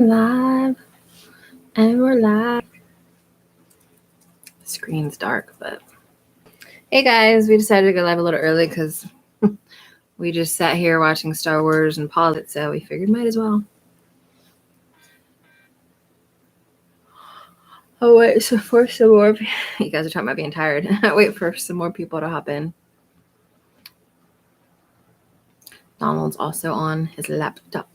Live. And we're live. The screen's dark, but hey guys, we decided to go live a little early because we just sat here watching Star Wars and paused it, so we figured might as well. Oh wait, so for some more, you guys are talking about being tired. Wait for some more people to hop in. Donald's also on his laptop.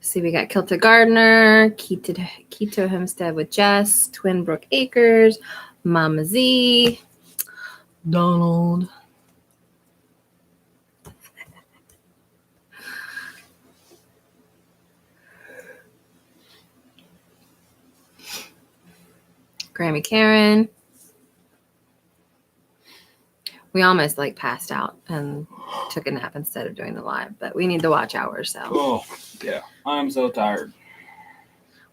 See, we got Kilta Gardner, Keto Hempstead with Jess, Twin Brook Acres, Mama Z, Donald. Grammy Karen. We almost passed out and took a nap instead of doing the live, but we need the watch hours, so. Oh, yeah. I'm so tired.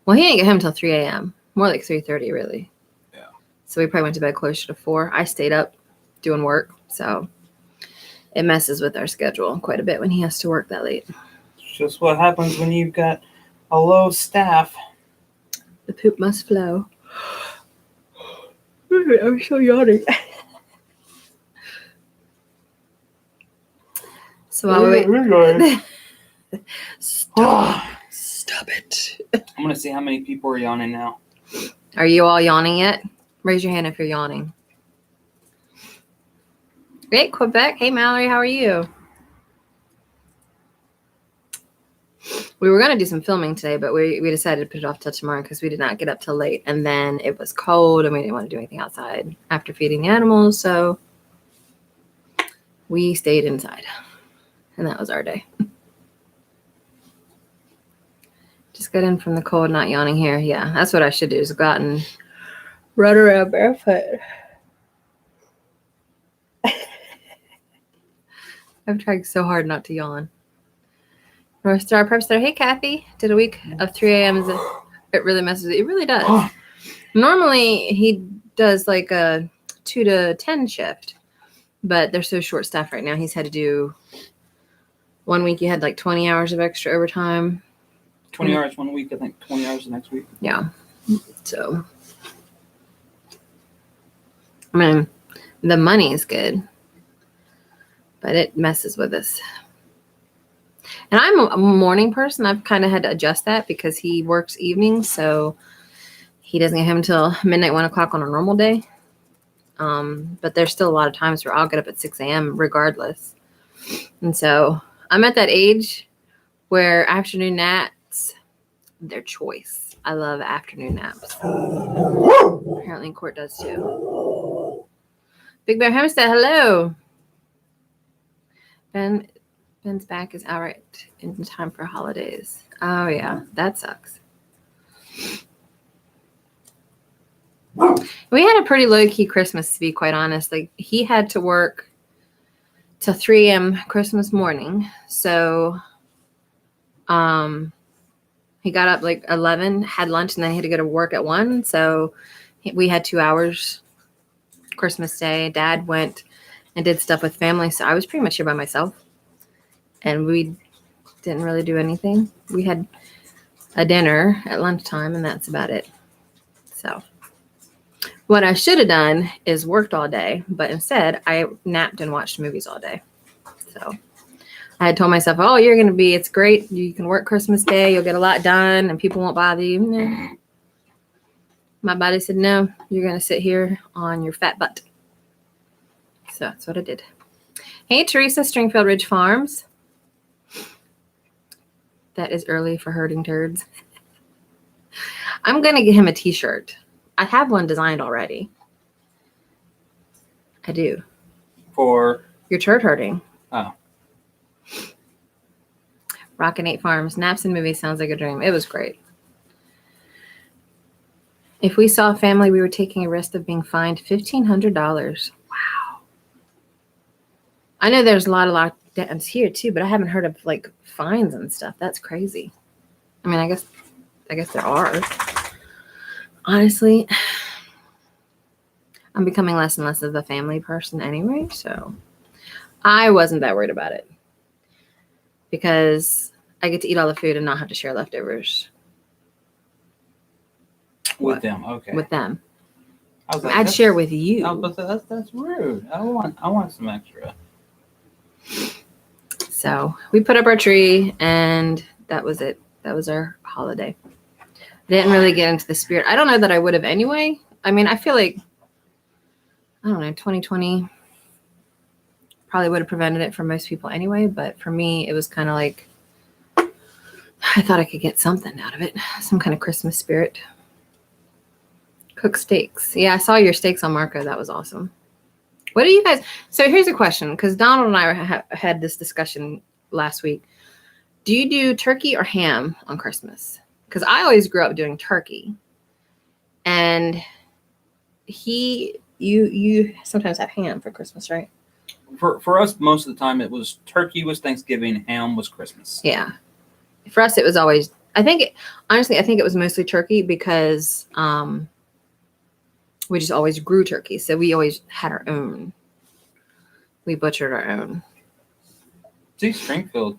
Well, he didn't get home until 3 a.m. More like 3:30, really. Yeah. So we probably went to bed closer to 4. I stayed up doing work, so it messes with our schedule quite a bit when he has to work that late. It's just what happens when you've got a low staff. The poop must flow. I'm so yawning. So while we Stop it. I'm going to see how many people are yawning now. Are you all yawning yet? Raise your hand if you're yawning. Hey, Quebec. Hey, Mallory. How are you? We were going to do some filming today, but we decided to put it off till tomorrow because we did not get up till late. And then it was cold and we didn't want to do anything outside after feeding the animals. So we stayed inside. And that was our day. Just got in from the cold, not yawning here. Yeah, that's what I should do is go out and run around barefoot. I've tried so hard not to yawn. North Star Prep Star. Hey, Kathy. Did a week of 3 a.m. It really messes with you. It really does. Normally, he does like a 2 to 10 shift, but they're so short staffed right now. He's had to do 1 week. He had like 20 hours of extra overtime. 20 hours 1 week, I think 20 hours the next week. Yeah. So, I mean, the money is good, but it messes with us. And I'm a morning person. I've kind of had to adjust that because he works evenings, so he doesn't get home until midnight, 1 o'clock on a normal day. But there's still a lot of times where I'll get up at 6 a.m. regardless. And so I'm at that age where afternoon naps, their choice. I love afternoon naps. Apparently Court does too. Big Bear Hempstead, hello. Ben's back is outright in time for holidays. Oh yeah, that sucks. We had a pretty low-key Christmas, to be quite honest. Like, he had to work till 3 a.m. Christmas morning. So he got up like 11, had lunch, and then he had to go to work at 1. So we had 2 hours Christmas Day. Dad went and did stuff with family. So I was pretty much here by myself. And we didn't really do anything. We had a dinner at lunchtime, and that's about it. So what I should have done is worked all day, but instead I napped and watched movies all day. So I had told myself, oh, it's great. You can work Christmas Day. You'll get a lot done and people won't bother you. No. My body said, no, you're going to sit here on your fat butt. So that's what I did. Hey, Teresa, Stringfield Ridge Farms. That is early for herding turds. I'm going to get him a t-shirt. I have one designed already. I do. For? Your turd herding. Oh. Rockin' 8 Farms. Naps and movies sounds like a dream. It was great. If we saw a family, we were taking a risk of being fined $1,500. Wow. I know there's a lot of lockdowns here too, but I haven't heard of like fines and stuff. That's crazy. I mean, I guess there are. Honestly, I'm becoming less and less of a family person anyway, so I wasn't that worried about it because I get to eat all the food and not have to share leftovers With them, okay. with them. I was like, I'd share with you. I was like, that's rude. I want some extra. So we put up our tree, and that was it. That was our holiday. Didn't really get into the spirit. I don't know that I would have anyway. I mean, I feel like, I don't know, 2020 probably would have prevented it for most people anyway. But for me, it was kind of like, I thought I could get something out of it. Some kind of Christmas spirit. Cook steaks. Yeah, I saw your steaks on Marco. That was awesome. What do you guys... So here's a question, because Donald and I had this discussion last week. Do you do turkey or ham on Christmas? Because I always grew up doing turkey. And you sometimes have ham for Christmas, right? For us, most of the time, it was turkey was Thanksgiving, ham was Christmas. Yeah. For us, it was always... honestly, I think it was mostly turkey because... we just always grew turkey. So we always had our own. We butchered our own. See, Stringfield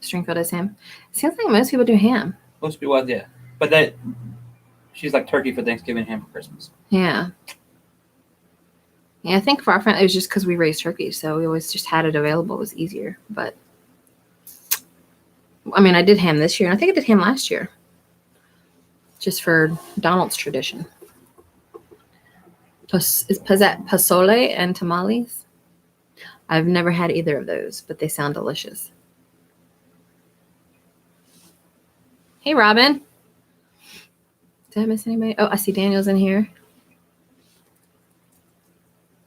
Stringfield is ham. Seems like most people do ham. Most people was, yeah. But she's like turkey for Thanksgiving, ham for Christmas. Yeah. Yeah, I think for our family, it was just because we raised turkeys. So we always just had it available. It was easier. But, I mean, I did ham this year. And I think I did ham last year. Just for Donald's tradition. Is that pozole and tamales? I've never had either of those, but they sound delicious. Hey, Robin. Did I miss anybody? Oh, I see Daniel's in here.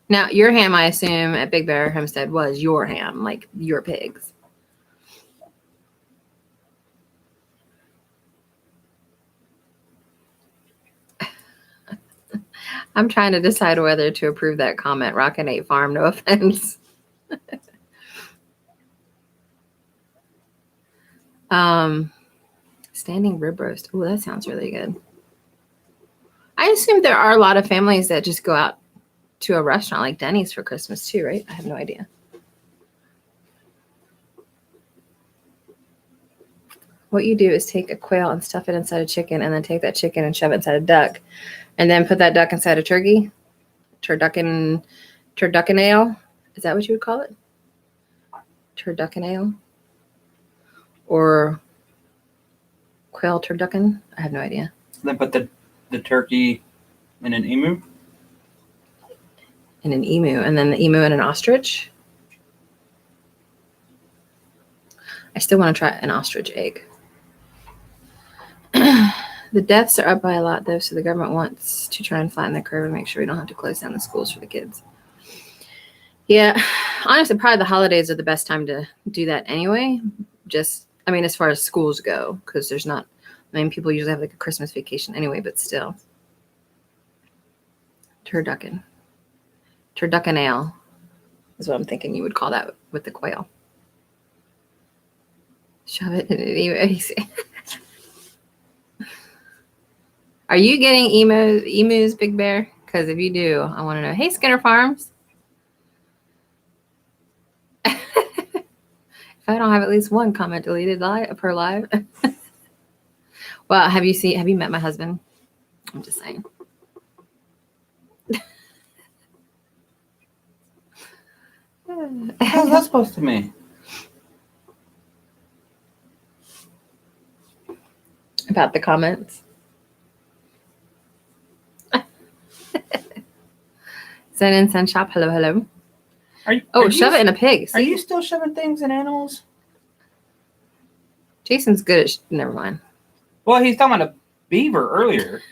Now, your ham, I assume, at Big Bear Homestead was your ham, like your pigs. I'm trying to decide whether to approve that comment. Rockin' 8 Farm, no offense. Standing rib roast. Oh, that sounds really good. I assume there are a lot of families that just go out to a restaurant like Denny's for Christmas too, right? I have no idea. What you do is take a quail and stuff it inside a chicken, and then take that chicken and shove it inside a duck. And then put that duck inside a turkey. Turducken ale. Is that what you would call it? Turducken ale? Or quail turducken? I have no idea. Then put the turkey in an emu. In an emu. And then the emu in an ostrich. I still want to try an ostrich egg. The deaths are up by a lot, though, so the government wants to try and flatten the curve and make sure we don't have to close down the schools for the kids. Yeah, honestly, probably the holidays are the best time to do that anyway. As far as schools go, because there's not, people usually have like a Christmas vacation anyway, but still. Turducken ale is what I'm thinking you would call that with the quail. Shove it in an emu. Are you getting emus, Big Bear? Because if you do, I want to know. Hey, Skinner Farms. If I don't have at least one comment deleted per live. Well, have you met my husband? I'm just saying. How's that supposed to mean? About the comments. Send in, send shop. Hello, hello. Shove it in a pig. See? Are you still shoving things in animals? Jason's good at... Never mind. Well, he's talking about a beaver earlier.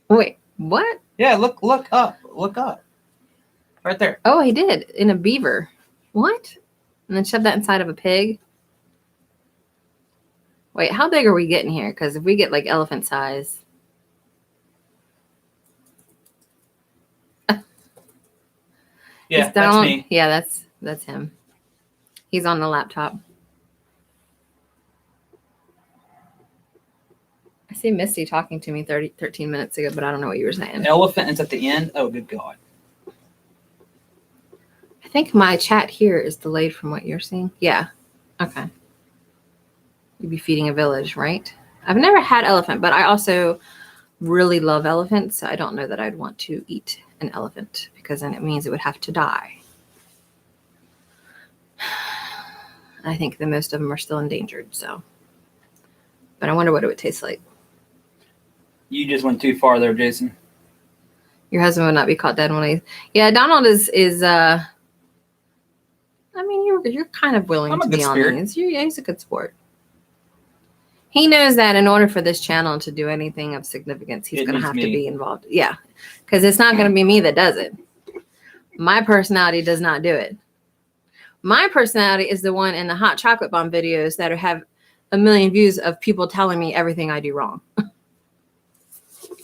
Wait, what? Yeah, look up. Look up. Right there. Oh, he did. In a beaver. What? And then shove that inside of a pig? Wait, how big are we getting here? Because if we get like elephant size... Yeah, that's me. Yeah, that's him. He's on the laptop. I see Misty talking to me 13 minutes ago, but I don't know what you were saying. Elephant is at the end. Oh, good God. I think my chat here is delayed from what you're seeing. Yeah. Okay. You'd be feeding a village, right? I've never had elephant, but I also really love elephants. So I don't know that I'd want to eat an elephant because then it means it would have to die. I think that most of them are still endangered. So, but I wonder what it would taste like. You just went too far there, Jason. Your husband would not be caught dead when he. Yeah, Donald is. I mean, you're kind of willing to be on these. Yeah, he's a good sport. He knows that in order for this channel to do anything of significance, he's going to have to be involved. Yeah, because it's not going to be me that does it. My personality does not do it. My personality is the one in the hot chocolate bomb videos that have 1 million views of people telling me everything I do wrong.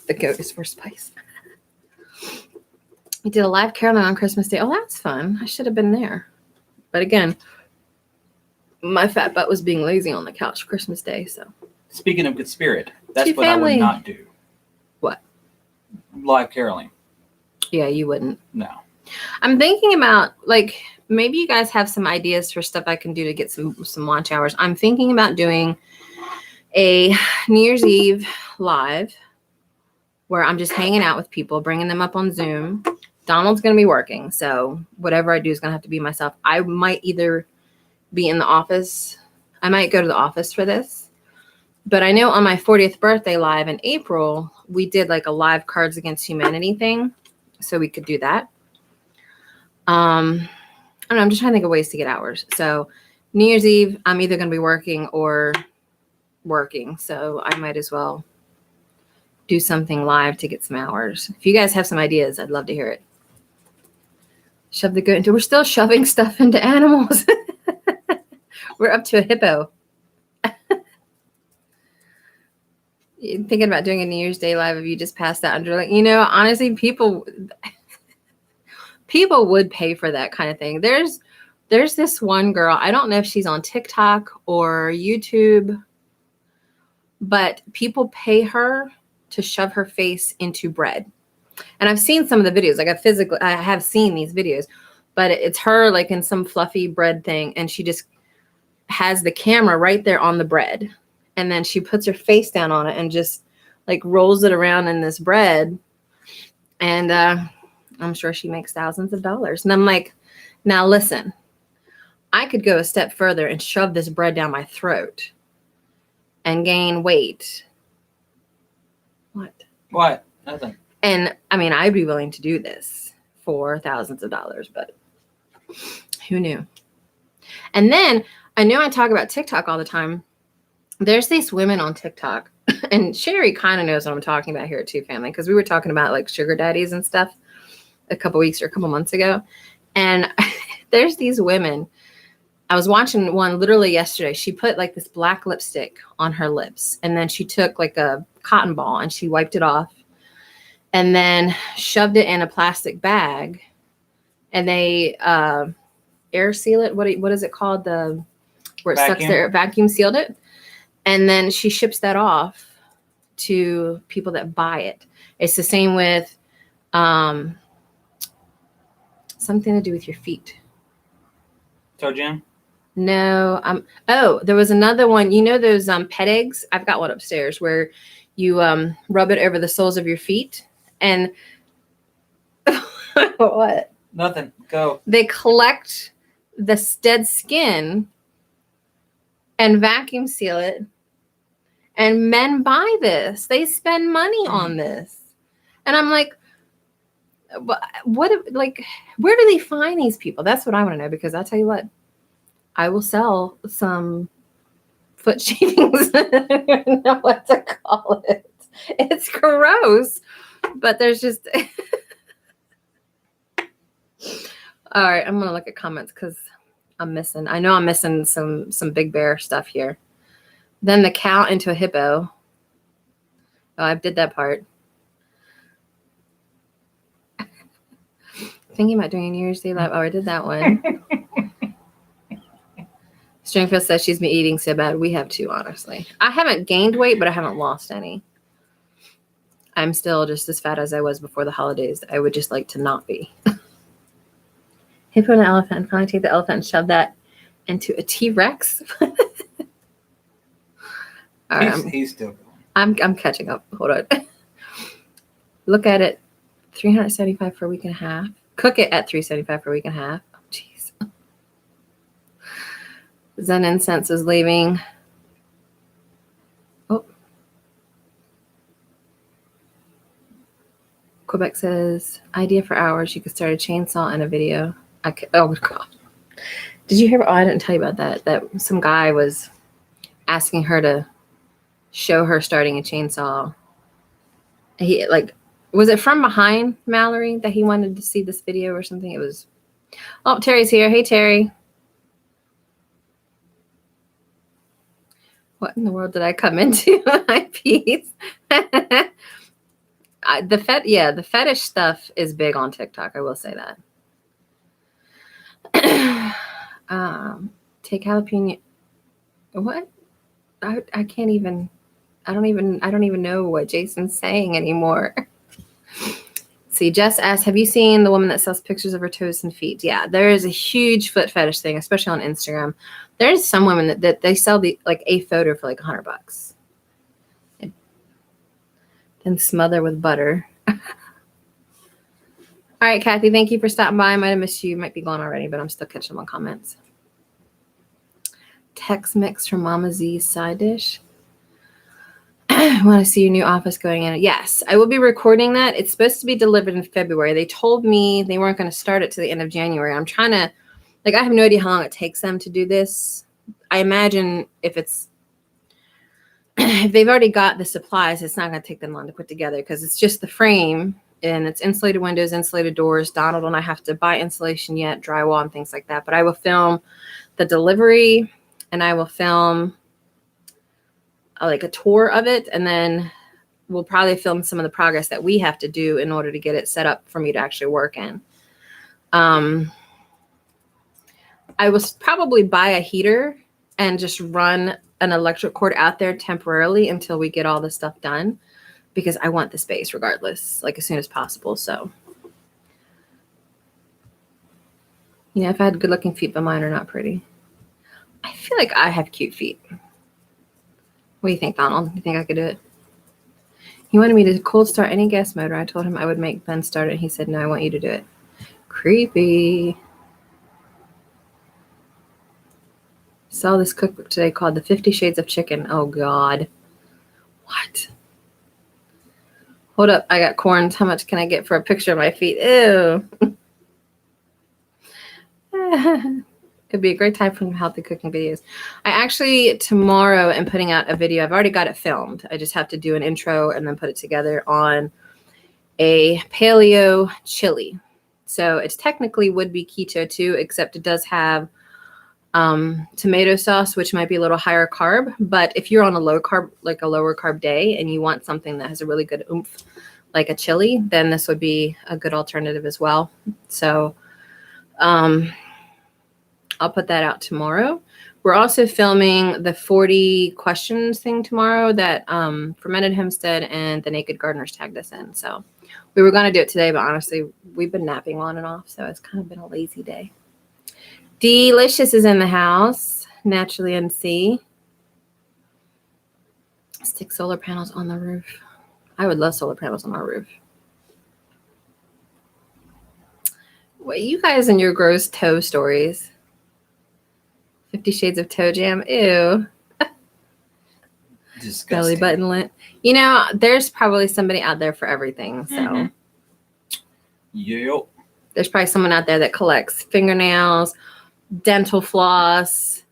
The goat is for spice. We did a live caroling on Christmas Day. Oh, that's fun. I should have been there. But again, my fat butt was being lazy on the couch Christmas Day. So, speaking of good spirit, that's what I would not do. What? Live caroling. Yeah, you wouldn't. No. I'm thinking about, like, maybe you guys have some ideas for stuff I can do to get some watch hours. I'm thinking about doing a New Year's Eve live where I'm just hanging out with people, bringing them up on Zoom. Donald's going to be working, so whatever I do is going to have to be myself. I might either be in the office. I might go to the office for this. But I know on my 40th birthday live in April, we did like a live Cards Against Humanity thing, so we could do that. I don't know, I'm just trying to think of ways to get hours. So New Year's Eve, I'm either going to be working or working, so I might as well do something live to get some hours. If you guys have some ideas, I'd love to hear it. Shove the goat into. We're still shoving stuff into animals. We're up to a hippo. You're thinking about doing a New Year's Day live if you just passed that under, like, you know, honestly, people would pay for that kind of thing. There's this one girl, I don't know if she's on TikTok or YouTube, but people pay her to shove her face into bread. And I've seen some of the videos, like I have seen these videos, but it's her like in some fluffy bread thing. And she just has the camera right there on the bread. And then she puts her face down on it and just like rolls it around in this bread. And I'm sure she makes thousands of dollars. And I'm like, now listen, I could go a step further and shove this bread down my throat and gain weight. What? Nothing. And I mean, I'd be willing to do this for thousands of dollars, but who knew? And then I know I talk about TikTok all the time. There's these women on TikTok, and Sherry kind of knows what I'm talking about here at Two Family, because we were talking about like sugar daddies and stuff a couple months ago. And there's these women. I was watching one literally yesterday. She put like this black lipstick on her lips, and then she took like a cotton ball and she wiped it off and then shoved it in a plastic bag, and they air seal it. What is it called? Where it sucks there, vacuum sealed it. And then she ships that off to people that buy it. It's the same with something to do with your feet. Toe jam? No. Oh, there was another one. You know those pet eggs? I've got one upstairs where you rub it over the soles of your feet. And what? Nothing. Go. They collect the dead skin and vacuum seal it. And men buy this. They spend money on this. And I'm like, what, like, where do they find these people? That's what I want to know, because I'll tell you what, I will sell some foot shavings. I don't know what to call it. It's gross, but there's just, all right, I'm going to look at comments because I know I'm missing some Big Bear stuff here. Then the cow into a hippo. Oh, I did that part. Thinking about doing a New Year's Day live. Oh, I did that one. Stringfield says she's been eating so bad. We have too, honestly. I haven't gained weight, but I haven't lost any. I'm still just as fat as I was before the holidays. I would just like to not be. Hippo and an elephant, and finally take the elephant and shove that into a T-Rex. All right, He's still going. I'm catching up. Hold on. Look at it. 375 for a week and a half. Cook it at 375 for a week and a half. Oh, jeez. Zen Incense is leaving. Oh. Quebec says, idea for hours. You could start a chainsaw and a video. Oh, God. Did you hear? Oh, I didn't tell you about that. That some guy was asking her to show her starting a chainsaw. He was it from behind, Mallory, that he wanted to see this video or something? It was. Oh, Terry's here. Hey, Terry. What in the world did I come into? My piece. The fetish stuff is big on TikTok. I will say that. Take jalapeno. What? I can't even. I don't even know what Jason's saying anymore. See, Jess asked, have you seen the woman that sells pictures of her toes and feet? Yeah, there is a huge foot fetish thing, especially on Instagram. There's some women that they sell a photo for like $100. And smother with butter. All right, Kathy, thank you for stopping by. I might have missed you. You might be gone already, but I'm still catching them on comments. Tex Mix from Mama Z's side dish. I want to see your new office going in. Yes, I will be recording that. It's supposed to be delivered in February. They told me they weren't going to start it to the end of January. I'm trying to, I have no idea how long it takes them to do this. I imagine if they've already got the supplies, it's not going to take them long to put together because it's just the frame and it's insulated windows, insulated doors. Donald and I have to buy insulation yet, drywall and things like that. But I will film the delivery and I will film a tour of it, and then we'll probably film some of the progress that we have to do in order to get it set up for me to actually work in. I will probably buy a heater and just run an electric cord out there temporarily until we get all this stuff done, because I want the space regardless, as soon as possible. So, if I had good looking feet, but mine are not pretty. I feel like I have cute feet. What do you think, Donald? You think I could do it? He wanted me to cold start any gas motor. I told him I would make Ben start it. He said, no, I want you to do it. Creepy. Saw this cookbook today called The 50 Shades of Chicken. Oh, God. What? Hold up. I got corns. How much can I get for a picture of my feet? Ew. It'd be a great time for healthy cooking videos. I actually, tomorrow, am putting out a video. I've already got it filmed. I just have to do an intro and then put it together on a paleo chili. So it's technically would be keto too, except it does have tomato sauce, which might be a little higher carb. But if you're on a low carb, a lower carb day, and you want something that has a really good oomph, like a chili, then this would be a good alternative as well. So, I'll put that out tomorrow. We're also filming the 40 questions thing tomorrow that Fermented Hempstead and the Naked Gardeners tagged us in. So we were going to do it today, but honestly, we've been napping on and off. So it's kind of been a lazy day. Delicious is in the house. Naturally NC. Stick solar panels on the roof. I would love solar panels on our roof. Wait, you guys and your gross toe stories. 50 Shades of Toe Jam. Ew. Disgusting. Belly button lint. There's probably somebody out there for everything. So Yep. There's probably someone out there that collects fingernails, dental floss.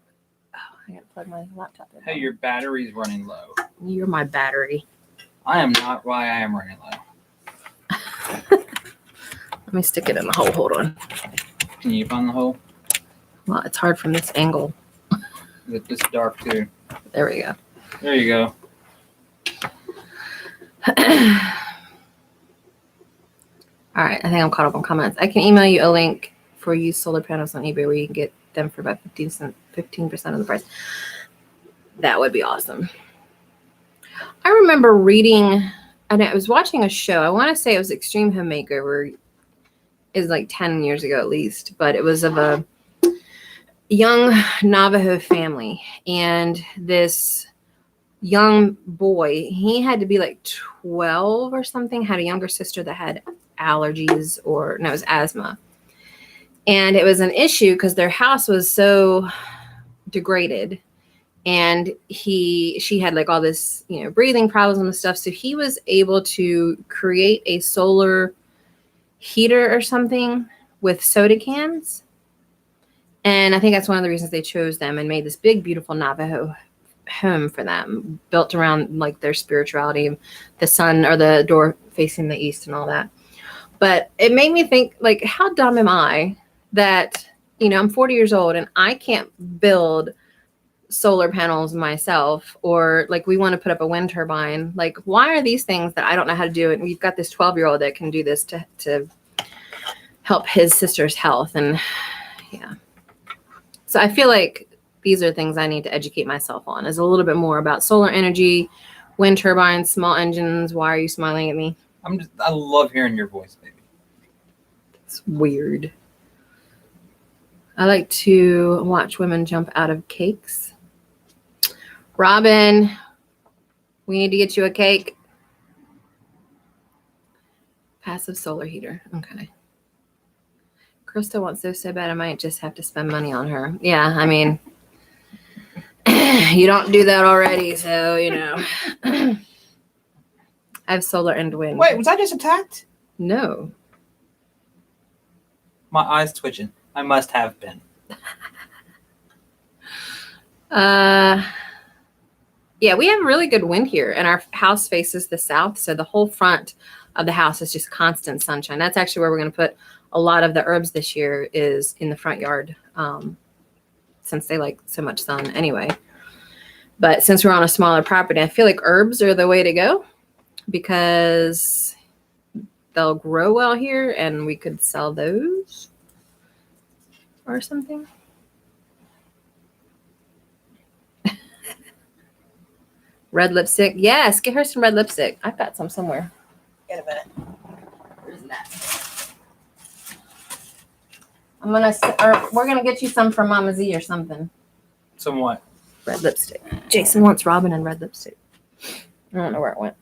Oh, I gotta plug my laptop in. Hey, your battery's running low. You're my battery. I am not why I am running low. Let me stick it in the hole. Hold on. Can you find the hole? Well, it's hard from this angle. It's dark too. There we go. There you go. All right, I think I'm caught up on comments. I can email you a link for used solar panels on eBay where you can get them for about 15% of the price. That would be awesome. I remember reading, and I was watching a show. I want to say it was Extreme Homemaker, where is like 10 years ago at least, but it was of a young Navajo family. And this young boy, he had to be like 12 or something, had a younger sister that had allergies, or no, it was asthma. And it was an issue because their house was so degraded, and she had like all this, you know, breathing problems and stuff. So he was able to create a solar heater or something with soda cans. And I think that's one of the reasons they chose them and made this big, beautiful Navajo home for them, built around like their spirituality, the sun or the door facing the east and all that. But it made me think, like, how dumb am I that, you know, I'm 40 years old and I can't build solar panels myself, or like we want to put up a wind turbine. Like, why are these things that I don't know how to do? And we've got this 12-year-old that can do this to help his sister's health. And yeah, so I feel like these are things I need to educate myself on, is a little bit more about solar energy, wind turbines, small engines. Why are you smiling at me? I love hearing your voice, baby. It's weird. I like to watch women jump out of cakes. Robin, we need to get you a cake. Passive solar heater. Okay. Krista wants those so bad I might just have to spend money on her. Yeah, I mean, you don't do that already, so, you know. I have solar and wind. Wait, was I just attacked? No. My eyes twitching. I must have been. Yeah, we have really good wind here, and our house faces the south, so the whole front of the house is just constant sunshine. That's actually where we're going to put a lot of the herbs this year, is in the front yard, since they like so much sun anyway. But since we're on a smaller property, I feel like herbs are the way to go, because they'll grow well here and we could sell those or something. Red lipstick. Yes, get her some red lipstick. I've got some somewhere. Wait a minute. Where's that? We're gonna get you some from Mama Z or something. Some what? Red lipstick. Jason wants Robin and red lipstick. I don't know where it went.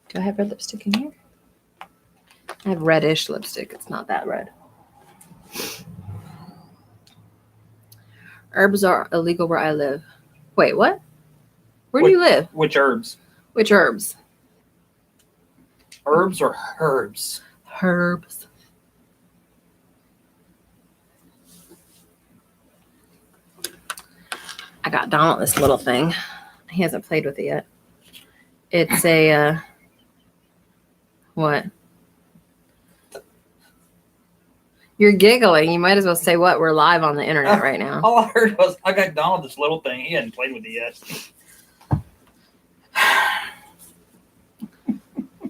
Do I have red lipstick in here? I have reddish lipstick. It's not that red. Herbs are illegal where I live. Wait, what? Where do you live? Which herbs? Which herbs? Herbs or herbs? Herbs. I got Donald this little thing. He hasn't played with it yet. It's a, what? You're giggling. You might as well say what? We're live on the internet right now. All I heard was, I got Donald this little thing. He hadn't played with it yet.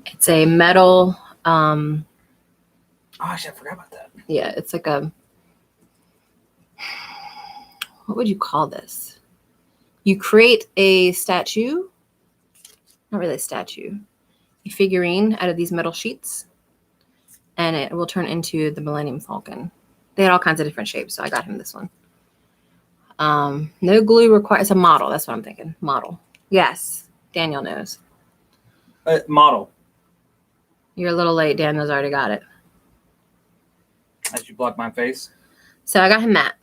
It's a metal. Oh, I forgot about that. Yeah, it's like a. What would you call this? You create a statue. Not really a statue. A figurine out of these metal sheets. And it will turn into the Millennium Falcon. They had all kinds of different shapes, so I got him this one. No glue required. It's a model. That's what I'm thinking. Model. Yes. Daniel knows. Model. You're a little late. Daniel's already got it. As you block my face. So I got him that.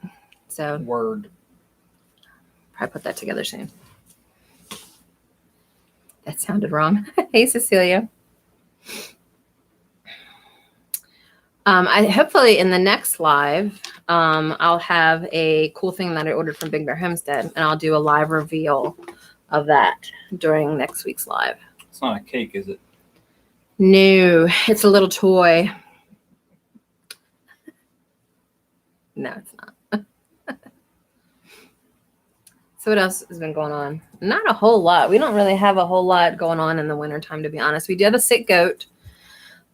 So Word. probably put that together soon. That sounded wrong. Hey, Cecilia. Hopefully in the next live, I'll have a cool thing that I ordered from Big Bear Homestead, and I'll do a live reveal of that during next week's live. It's not a cake, is it? No, it's a little toy. No, it's not. So what else has been going on? Not a whole lot. We don't really have a whole lot going on in the wintertime, to be honest. We do have a sick goat.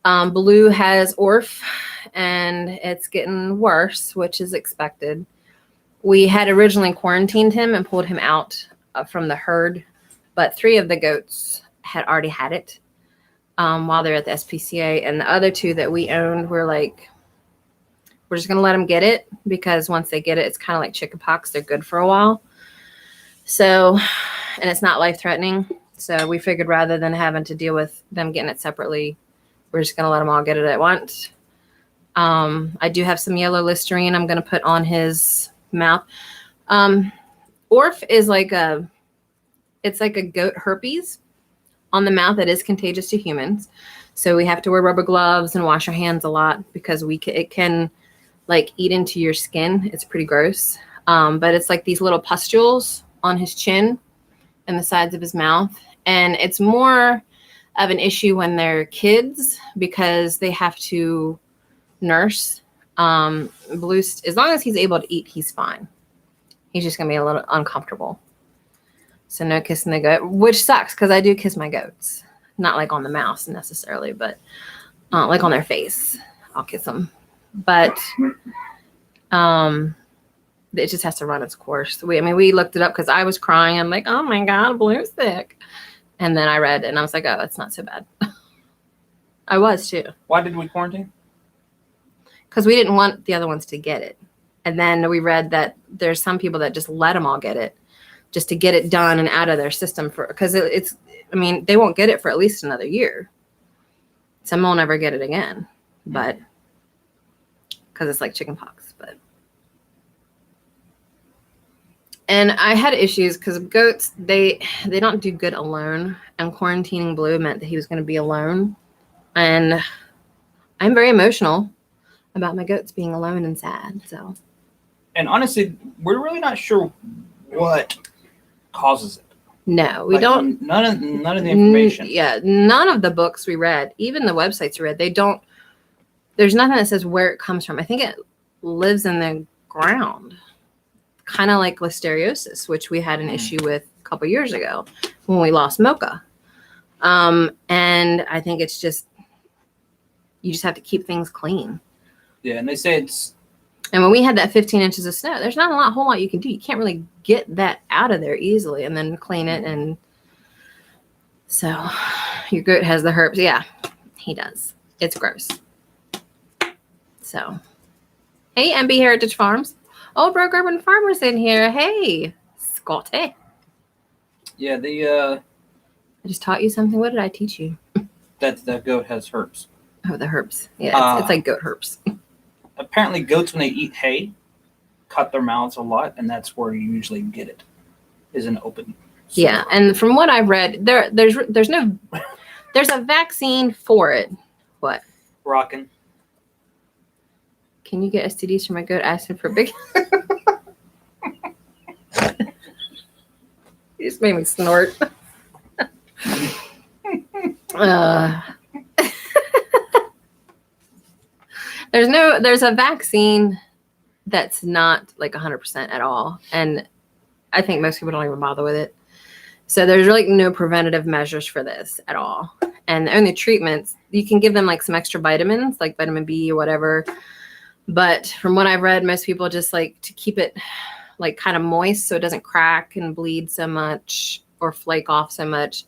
Blue has ORF, and it's getting worse, which is expected. We had originally quarantined him and pulled him out from the herd, but 3 of the goats had already had it while they're at the SPCA, and the other 2 that we owned were like, we're just gonna let them get it because once they get it, it's kind of like chickenpox. They're good for a while. So, and it's not life-threatening. So we figured rather than having to deal with them getting it separately, we're just gonna let them all get it at once. I do have some yellow Listerine I'm gonna put on his mouth. Orf is like it's like a goat herpes on the mouth that is contagious to humans. So we have to wear rubber gloves and wash our hands a lot because it can like eat into your skin. It's pretty gross. But it's like these little pustules on his chin and the sides of his mouth. And it's more of an issue when they're kids because they have to nurse. Blue, as long as he's able to eat, he's fine. He's just going to be a little uncomfortable. So no kissing the goat, which sucks because I do kiss my goats. Not like on the mouth necessarily, but like on their face. I'll kiss them. But it just has to run its course. We looked it up because I was crying. I'm like, oh my God, Blue's sick. And then I read it and I was like, oh, it's not so bad. I was too. Why did we quarantine? Because we didn't want the other ones to get it. And then we read that there's some people that just let them all get it just to get it done and out of their system because they won't get it for at least another year. Some will never get it again, but because it's like chickenpox. And I had issues because goats, they don't do good alone. And quarantining Blue meant that he was going to be alone. And I'm very emotional about my goats being alone and sad. So. And honestly, we're really not sure what causes it. No, we don't. None of the information. None of the books we read, even the websites we read, they don't. There's nothing that says where it comes from. I think it lives in the ground, kind of like listeriosis, which we had an issue with a couple years ago when we lost Mocha. And I think it's just you just have to keep things clean. Yeah, and they say it's. And when we had that 15 inches of snow, there's not a whole lot you can do. You can't really get that out of there easily and then clean it. And so your goat has the herpes. Yeah, he does. It's gross. So, hey, MB Heritage Farms. Old Broke Urban Farmers in here. Hey, Scotty. Yeah, I just taught you something. What did I teach you? That the goat has herpes. Oh, the herpes. Yeah, it's like goat herpes. Apparently, goats, when they eat hay, cut their mouths a lot, and that's where you usually get it, is an open. Sore. Yeah, and from what I've read, there's a vaccine for it. What? Rockin'. Can you get STDs from my goat asking for big? You just made me snort. There's a vaccine that's not like 100% at all. And I think most people don't even bother with it. So there's really no preventative measures for this at all. And the only treatments, you can give them like some extra vitamins, like vitamin B or whatever. But from what I've read, most people just like to keep it like kind of moist so it doesn't crack and bleed so much or flake off so much.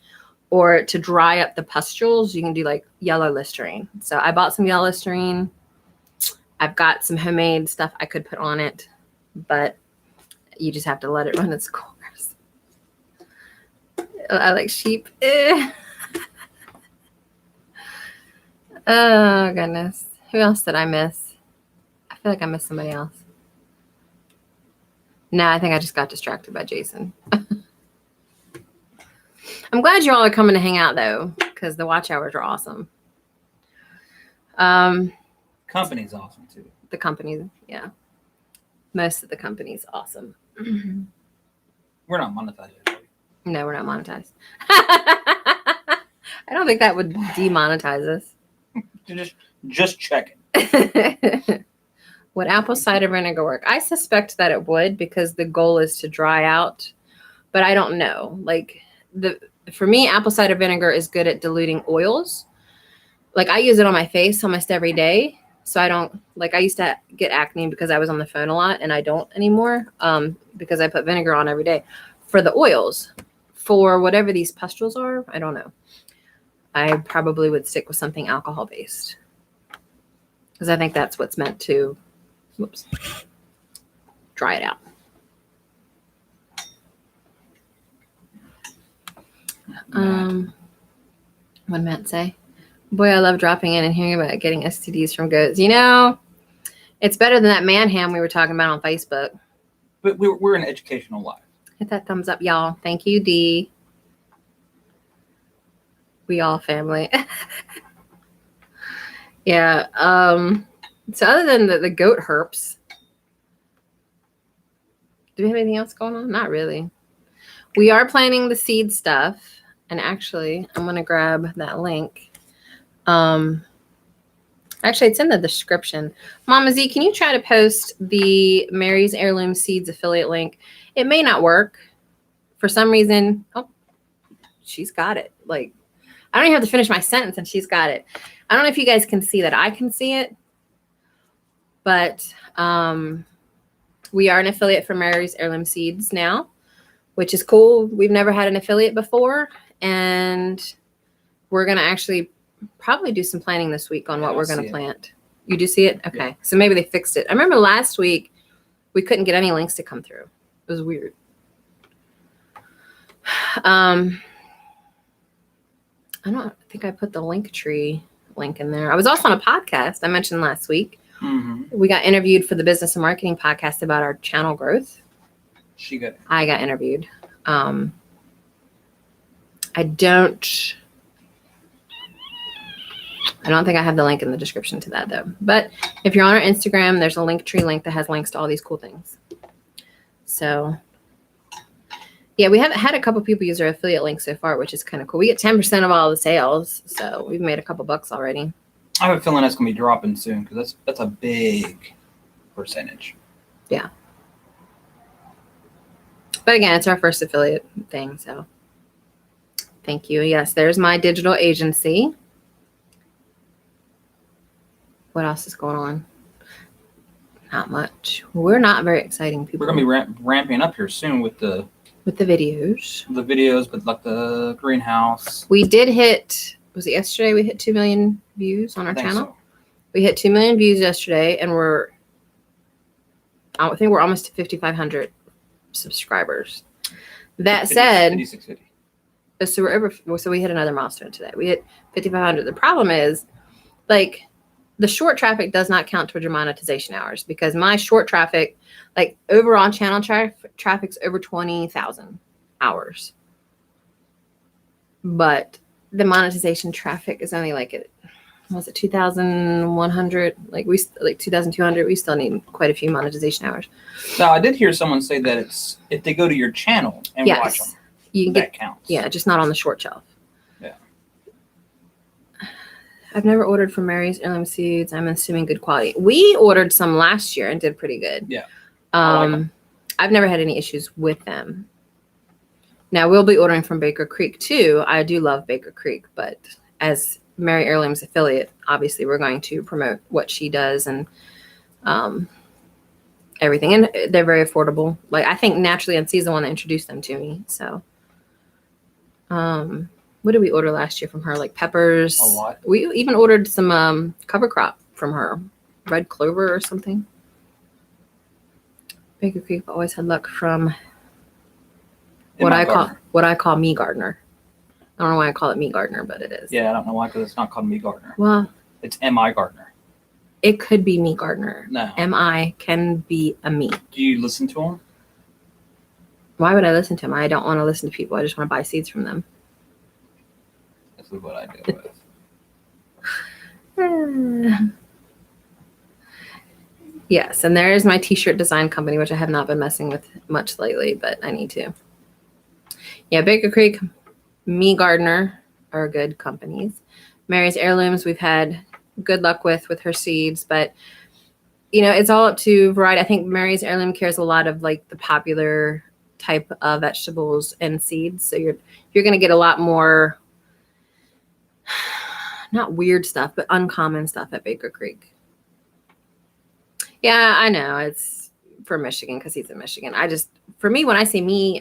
Or to dry up the pustules, you can do like yellow Listerine. So I bought some yellow Listerine. I've got some homemade stuff I could put on it, but you just have to let it run its course. I like sheep. Oh, goodness. Who else did I miss? I feel like I missed somebody else. No, I think I just got distracted by Jason. I'm glad you all are coming to hang out, though, because the watch hours are awesome. Company's awesome, too. The company, yeah. Most of the company's awesome. We're not monetized yet, are we? No, we're not monetized. I don't think that would demonetize us. Just check it. Would apple cider vinegar work? I suspect that it would because the goal is to dry out, but I don't know. Like for me, apple cider vinegar is good at diluting oils. Like I use it on my face almost every day. So I don't I used to get acne because I was on the phone a lot and I don't anymore because I put vinegar on every day for the oils. For whatever these pustules are, I don't know. I probably would stick with something alcohol based because I think that's what's meant to, whoops, dry it out. What did Matt say? Boy, I love dropping in and hearing about getting STDs from goats. You know, it's better than that man ham we were talking about on Facebook. But we're an educational life. Hit that thumbs up, y'all. Thank you, D. We all family. Yeah. So other than the goat herps, do we have anything else going on? Not really. We are planning the seed stuff. And actually, I'm going to grab that link. Actually, it's in the description. Mama Z, can you try to post the Mary's Heirloom Seeds affiliate link? It may not work. For some reason, oh, she's got it. Like, I don't even have to finish my sentence and she's got it. I don't know if you guys can see that. I can see it. But we are an affiliate for Mary's Heirloom Seeds now, which is cool. We've never had an affiliate before. And we're going to actually probably do some planning this week on what we're going to plant. You do see it? Okay. Yeah. So maybe they fixed it. I remember last week we couldn't get any links to come through. It was weird. I don't think I put the Linktree link in there. I was also on a podcast I mentioned last week. Mm-hmm. We got interviewed for the Business and Marketing podcast about our channel growth. I got interviewed. I don't think I have the link in the description to that though. But if you're on our Instagram, there's a Linktree link that has links to all these cool things. So yeah, we haven't had a couple people use our affiliate link so far, which is kind of cool. We get 10% of all the sales, so we've made a couple bucks already. I have a feeling that's gonna be dropping soon because that's a big percentage. Yeah. But again, it's our first affiliate thing, so thank you. Yes, there's my digital agency. What else is going on? Not much. We're not very exciting people. We're gonna be ramping up here soon with the videos. The videos, but like the greenhouse. We did hit. Was it yesterday? We hit 2 million views on our channel. So. We hit 2 million views yesterday, and I think we're almost to 5,500 subscribers. That said, 5650. So we're over. So we hit another milestone today. We hit 5,500. The problem is, like, the short traffic does not count towards your monetization hours because my short traffic, like overall channel traffic's over 20,000 hours. But the monetization traffic is only like, was it 2,100? Like 2,200. We still need quite a few monetization hours. Now I did hear someone say that it's if they go to your channel and watch them, that counts. Yeah, just not on the short shelf. Yeah. I've never ordered from Mary's Heirloom Seeds. I'm assuming good quality. We ordered some last year and did pretty good. Yeah. I've never had any issues with them. Now we'll be ordering from Baker Creek too. I do love Baker Creek, but as Mary Heirloom's affiliate, obviously we're going to promote what she does and everything. And they're very affordable. Like I think Naturally Unsea's the one that introduced them to me. So what did we order last year from her? Like peppers. A lot. We even ordered some cover crop from her. Red clover or something. Baker Creek always had luck from what I call me gardener. I don't know why I call it me gardener, but it is. Yeah, I don't know why because it's not called me gardener. Well, it's M.I. Gardener. It could be me gardener. No. M.I. can be a me. Do you listen to them? Why would I listen to them? I don't want to listen to people. I just want to buy seeds from them. This is what I do with. Yes, and there is my t-shirt design company, which I have not been messing with much lately, but I need to. Yeah, Baker Creek, Me Gardener are good companies. Mary's Heirlooms, we've had good luck with her seeds, but you know, it's all up to variety. I think Mary's Heirloom cares a lot of like the popular type of vegetables and seeds. So you're going to get a lot more, not weird stuff, but uncommon stuff at Baker Creek. Yeah, I know it's for Michigan because he's in Michigan. For me, when I say me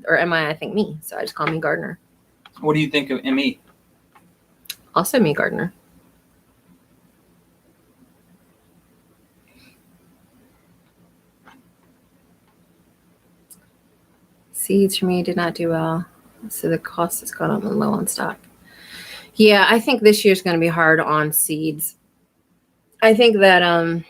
or M.I., I think me. So I just call me gardener. What do you think of M.E.? Also me, gardener. Seeds for me did not do well. So the cost has gone up and low on stock. Yeah, I think this year's going to be hard on seeds. I think that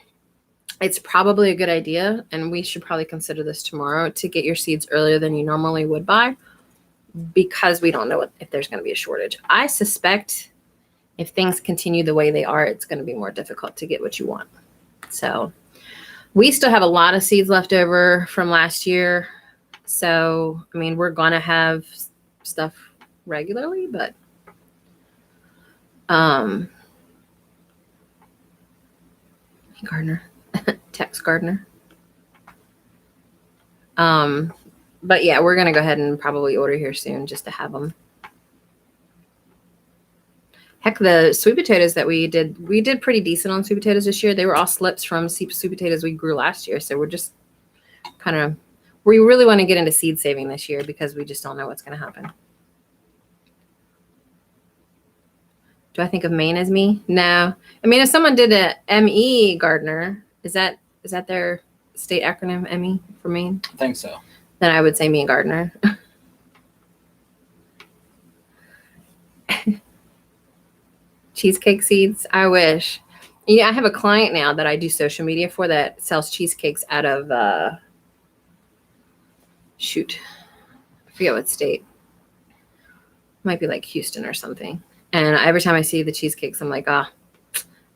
it's probably a good idea, and we should probably consider this tomorrow, to get your seeds earlier than you normally would buy, because we don't know if there's going to be a shortage. I suspect if things continue the way they are, it's going to be more difficult to get what you want. So we still have a lot of seeds left over from last year. So, I mean, we're going to have stuff regularly, but gardener, text gardener. But yeah, we're going to go ahead and probably order here soon just to have them. Heck, the sweet potatoes that we did pretty decent on sweet potatoes this year. They were all slips from sweet potatoes we grew last year. So we're just kind of, we really want to get into seed saving this year because we just don't know what's going to happen. Do I think of Maine as me? No. I mean, if someone did a ME gardener, is that their state acronym, ME for Maine? I think so. Then I would say me and gardener. Cheesecake seeds. I wish. Yeah, I have a client now that I do social media for that sells cheesecakes out of shoot, I forget what state. Might be like Houston or something. And every time I see the cheesecakes, I'm like, ah,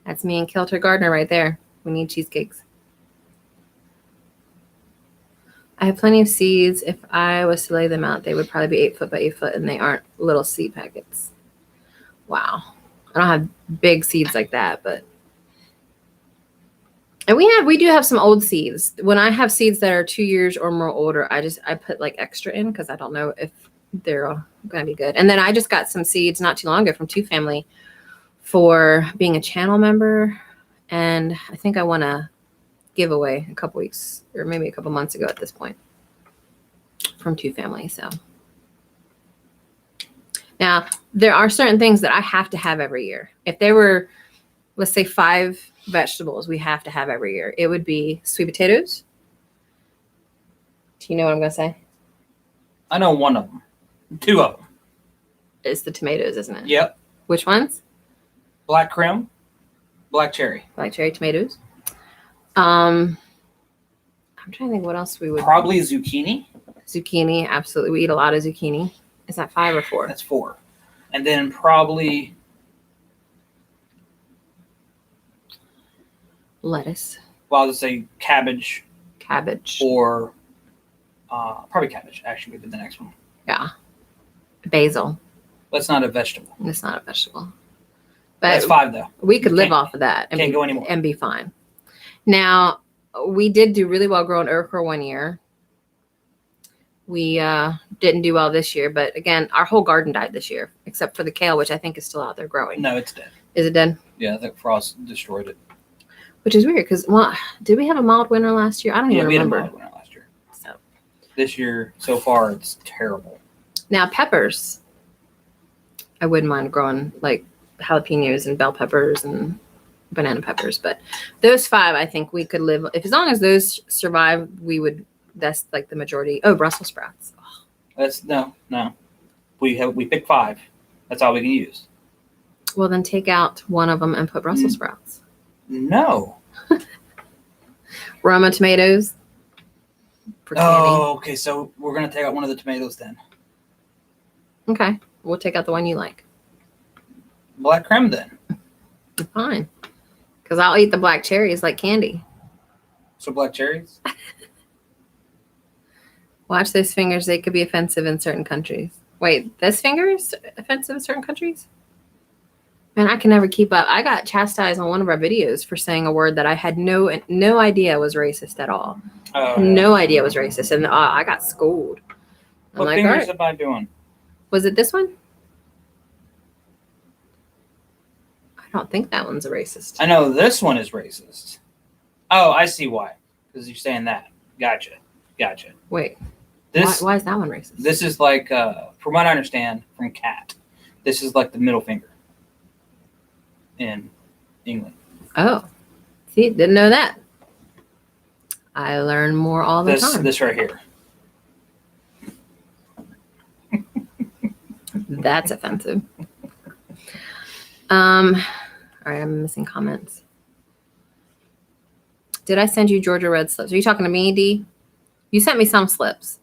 that's me and Kilter Gardner right there. We need cheesecakes. I have plenty of seeds. If I was to lay them out, they would probably be 8 foot by 8 foot, and they aren't little seed packets. Wow. I don't have big seeds like that, but. And we do have some old seeds. When I have seeds that are 2 years or more older, I put like extra in because I don't know if they're going to be good. And then I just got some seeds not too long ago from Two Family for being a channel member. And I think I want to give away a couple weeks or maybe a couple months ago at this point from Two Family. So now there are certain things that I have to have every year. If there were, let's say, 5 vegetables we have to have every year, it would be sweet potatoes. Do you know what I'm going to say? I know one of them. 2 of them. It's the tomatoes, isn't it? Yep. Which ones? Black creme, black cherry. Black cherry tomatoes. I'm trying to think what else we would. Probably zucchini. Zucchini, absolutely. We eat a lot of zucchini. Is that 5 or 4? That's 4. And then probably lettuce. Well, I'll just say cabbage. Cabbage. Or probably cabbage, actually, would be the next one. Yeah. Basil. That's not a vegetable. It's not a vegetable. But that's 5, though. We could live off of that and go anymore. And be fine. Now, we did do really well growing okra one year. We didn't do well this year, but again, our whole garden died this year, except for the kale, which I think is still out there growing. No, it's dead. Is it dead? Yeah, I think frost destroyed it. Which is weird because, well, did we have a mild winter last year? I don't even remember. We had a mild winter last year. So this year, so far, it's terrible. Now, peppers. I wouldn't mind growing like jalapenos and bell peppers and banana peppers, but those 5, I think we could live. If as long as those survive, we would. That's like the majority. Oh, Brussels sprouts. Oh. That's no. We picked 5. That's all we can use. Well, then take out one of them and put Brussels sprouts. No. Roma tomatoes. Oh, okay. So we're gonna take out one of the tomatoes then. Okay, we'll take out the one you like. Black creme then. Fine, because I'll eat the black cherries like candy. So black cherries. Watch those fingers. They could be offensive in certain countries. Wait, those fingers offensive in certain countries? Man, I can never keep up. I got chastised on one of our videos for saying a word that I had no idea was racist at all. No idea was racist, and I got schooled. What fingers am I doing? Was it this one? I don't think that one's a racist. I know this one is racist. Oh, I see why. Because you're saying that. Gotcha. Wait. This why is that one racist? This is like, from what I understand from cat, this is like the middle finger. in England. Oh, see, didn't know that. I learn more all the time. This right here. That's offensive. All right, I'm missing comments. Did I send you Georgia Red slips? Are you talking to me, D? You sent me some slips.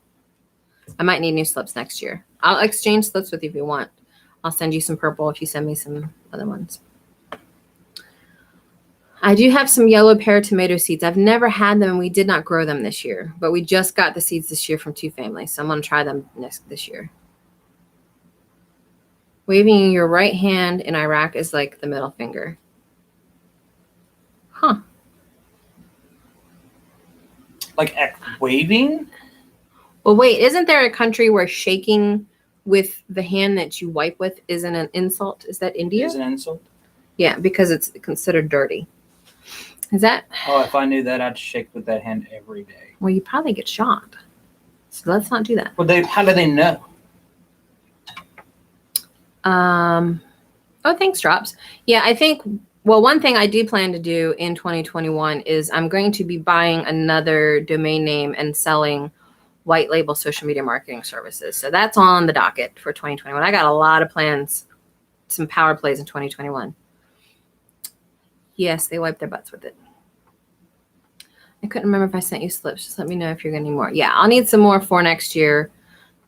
I might need new slips next year. I'll exchange slips with you if you want. I'll send you some purple if you send me some other ones. I do have some yellow pear tomato seeds. I've never had them, and we did not grow them this year. But we just got the seeds this year from 2 families, so I'm going to try them this year. Waving your right hand in Iraq is like the middle finger. Huh. Like waving? Well, wait, isn't there a country where shaking with the hand that you wipe with isn't an insult? Is that India? Is an insult? Yeah, because it's considered dirty. Is that? Oh, if I knew that, I'd shake with that hand every day. Well, you probably get shot. So let's not do that. Well, how do they know? Oh, thanks, Drops. Yeah, I think, well, one thing I do plan to do in 2021 is I'm going to be buying another domain name and selling white label social media marketing services. So that's on the docket for 2021. I got a lot of plans, some power plays in 2021. Yes, they wiped their butts with it. I couldn't remember if I sent you slips. Just let me know if you're going to need more. Yeah, I'll need some more for next year.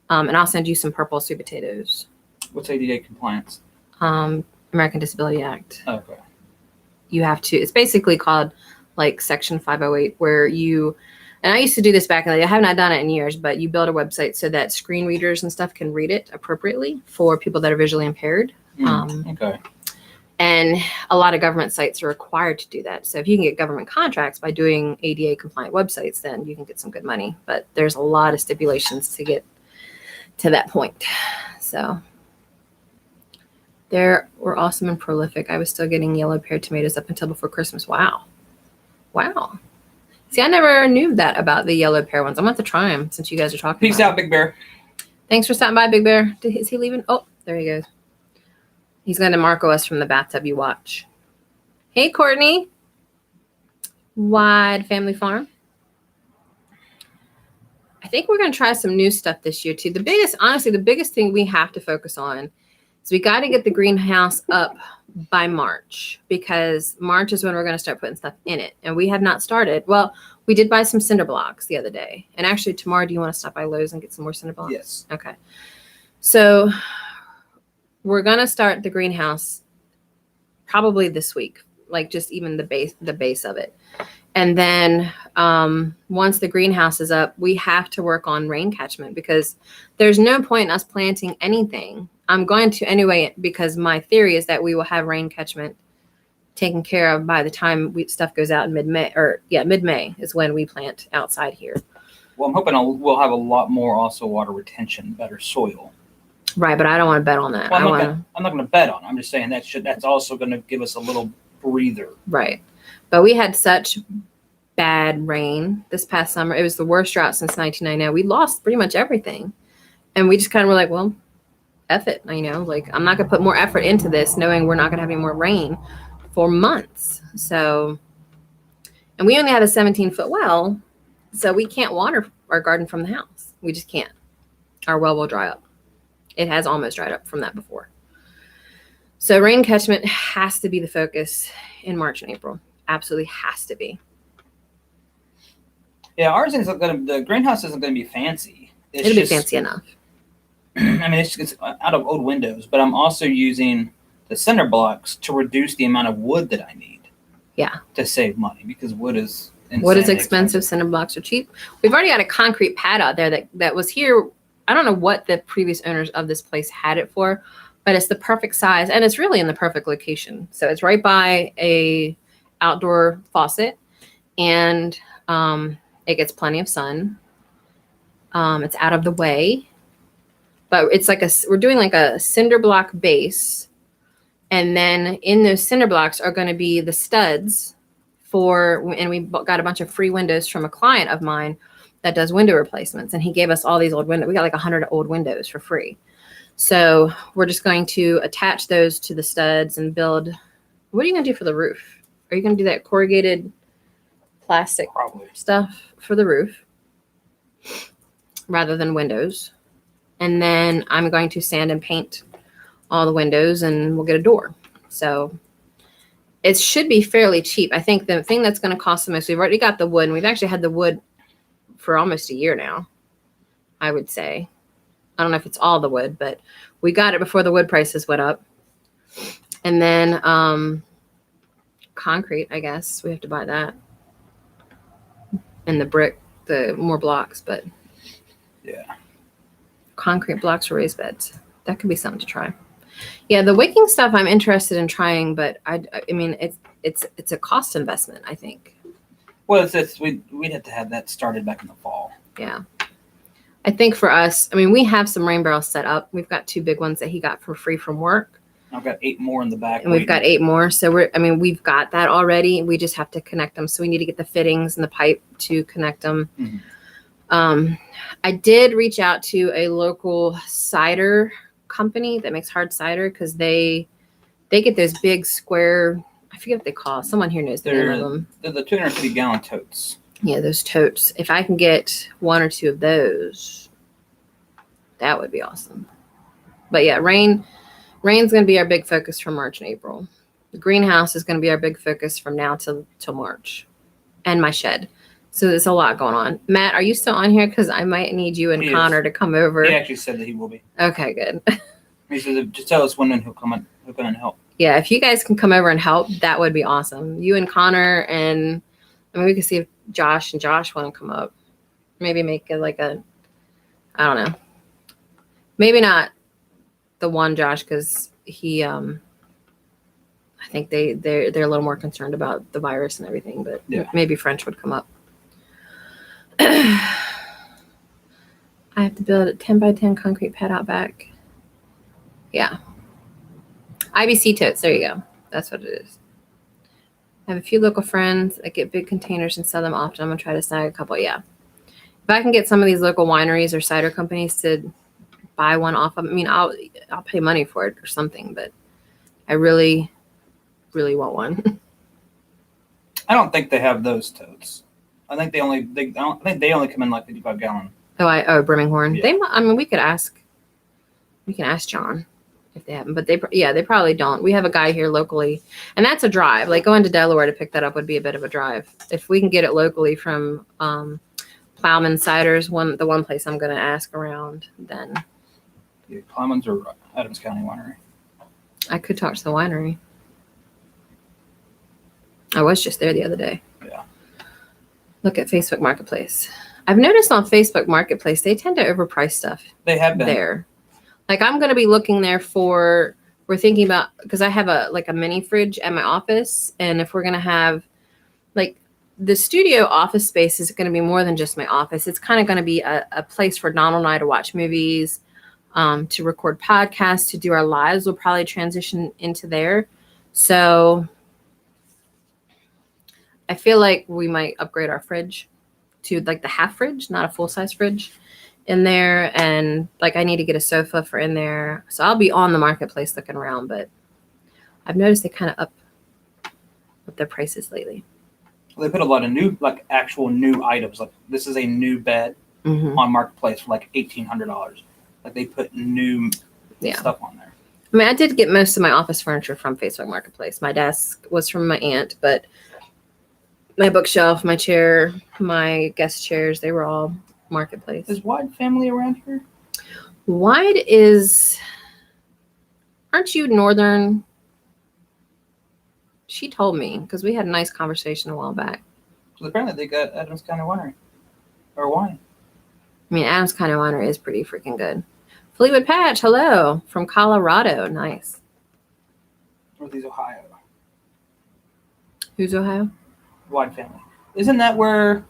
And I'll send you some purple sweet potatoes. What's ADA compliance? American Disability Act. Okay. You have to, it's basically called like Section 508, where you, and I used to do this back in the day. I have not done it in years, but you build a website so that screen readers and stuff can read it appropriately for people that are visually impaired. Okay. And a lot of government sites are required to do that. So if you can get government contracts by doing ADA compliant websites, then you can get some good money. But there's a lot of stipulations to get to that point. So they were awesome and prolific. I was still getting yellow pear tomatoes up until before Christmas. Wow. Wow. See, I never knew that about the yellow pear ones. I'm going to have to try them since you guys are talking Peace about out, Big Bear. Thanks for stopping by, Big Bear. Is he leaving? Oh, there he goes. He's going to Marco us from the bathtub you watch. Hey, Courtney. Wide Family Farm. I think we're going to try some new stuff this year, too. Honestly, the biggest thing we have to focus on is we got to get the greenhouse up by March, because March is when we're going to start putting stuff in it. And we have not started. Well, we did buy some cinder blocks the other day. And actually, tomorrow, do you want to stop by Lowe's and get some more cinder blocks? Yes. Okay. So we're going to start the greenhouse probably this week, like just even the base of it. And then once the greenhouse is up, we have to work on rain catchment, because there's no point in us planting anything. I'm going to anyway, because my theory is that we will have rain catchment taken care of by the time stuff goes out in mid-May, mid-May is when we plant outside here. Well, I'm hoping we'll have a lot more also water retention, better soil. Right, but I don't want to bet on that. Well, I'm not going to bet on it. I'm just saying that's also going to give us a little breather. Right. But we had such bad rain this past summer. It was the worst drought since 1999. We lost pretty much everything. And we just kind of were like, well, F it. Like, I'm not going to put more effort into this knowing we're not going to have any more rain for months. So, and we only had a 17-foot well, so we can't water our garden from the house. We just can't. Our well will dry up. It has almost dried up from that before. So rain catchment has to be the focus in March and April. Absolutely has to be. Yeah, the greenhouse isn't going to be fancy. It'll be fancy enough. I mean, it's out of old windows, but I'm also using the cinder blocks to reduce the amount of wood that I need. Yeah. To save money, because wood is expensive. Cinder blocks are cheap. We've already got a concrete pad out there that was here. I don't know what the previous owners of this place had it for, but it's the perfect size, and it's really in the perfect location. So it's right by a outdoor faucet, and it gets plenty of sun. It's out of the way, but it's like we're doing like a cinder block base, and then in those cinder blocks are going to be the studs and we got a bunch of free windows from a client of mine that does window replacements. And he gave us all these old windows. We got like 100 old windows for free. So we're just going to attach those to the studs and build What are you gonna do for the roof? Are you gonna do that corrugated plastic Probably. stuff for the roof rather than windows? And then I'm going to sand and paint all the windows, and we'll get a door. So it should be fairly cheap. I think the thing that's going to cost the most, we've already got the wood, and we've actually had the wood for almost a year now, I would say. I don't know if it's all the wood, but we got it before the wood prices went up. And then concrete, I guess. We have to buy that. And the brick, the more blocks, but Yeah. concrete blocks for raised beds. That could be something to try. Yeah, the wicking stuff I'm interested in trying, but I mean it's a cost investment, I think. Well, we'd have to have that started back in the fall. Yeah. I think for us, I mean, we have some rain barrels set up. We've got 2 big ones that he got for free from work. I've got 8 more in the back. And we've got 8 more. So we've got that already. We just have to connect them. So we need to get the fittings and the pipe to connect them. Mm-hmm. I did reach out to a local cider company that makes hard cider because they get those big square, I forget what they call it. Someone here knows the name of them. They're the 250-gallon totes. Yeah, those totes. If I can get 1 or 2 of those, that would be awesome. But yeah, rain's going to be our big focus for March and April. The greenhouse is going to be our big focus from now till March, and my shed. So there's a lot going on. Matt, are you still on here? Because I might need you and He Connor is. to come over. He actually said that he will be. Okay, good. He said, just tell us when and he'll come in and help. Yeah, if you guys can come over and help, that would be awesome. You and Connor, and I mean, we could see if Josh want to come up. Maybe make it like I don't know. Maybe not the one Josh, because he, I think they're a little more concerned about the virus and everything. But yeah. Maybe French would come up. I have to build a 10 by 10 concrete pad out back. Yeah. IBC totes. There you go. That's what it is. I have a few local friends that get big containers and sell them often. I'm going to try to snag a couple. Yeah. If I can get some of these local wineries or cider companies to buy one off of, I mean, I'll pay money for it or something, but I really, really want one. I don't think they have those totes. I think they only come in like 55-gallon. Oh, Birmingham. Yeah. I mean, we can ask John if they have them, but they probably don't. We have a guy here locally, and that's a drive. Like going to Delaware to pick that up would be a bit of a drive. If we can get it locally from Plowman Ciders, the one place I'm going to ask around, then. Yeah, Plowman's or Adams County Winery. I could talk to the winery. I was just there the other day. Yeah. Look at Facebook Marketplace. I've noticed on Facebook Marketplace, they tend to overprice stuff. They have been. There. Like I'm going to be looking there we're thinking about, because I have a mini fridge at my office. And if we're going to have like the studio office space is going to be more than just my office. It's kind of going to be a place for Donald and I to watch movies, to record podcasts, to do our lives. We'll probably transition into there. So I feel like we might upgrade our fridge to like the half fridge, not a full size fridge in there. And like I need to get a sofa for in there. So I'll be on the marketplace looking around, but I've noticed they kind of up their prices lately. Well, they put a lot of new, like actual new items. Like this is a new bed on Marketplace for like $1,800. Like they put new stuff on there. I mean, I did get most of my office furniture from Facebook Marketplace. My desk was from my aunt, but my bookshelf, my chair, my guest chairs, they were all Marketplace. Is Wide family around here? Wide aren't you Northern? She told me, because we had a nice conversation a while back. Because apparently they got Adams County Winery. Or wine. I mean, Adams County Winery is pretty freaking good. Fleetwood Patch, hello, from Colorado. Nice. Northeast Ohio. Who's Ohio? Wide family. Isn't that where...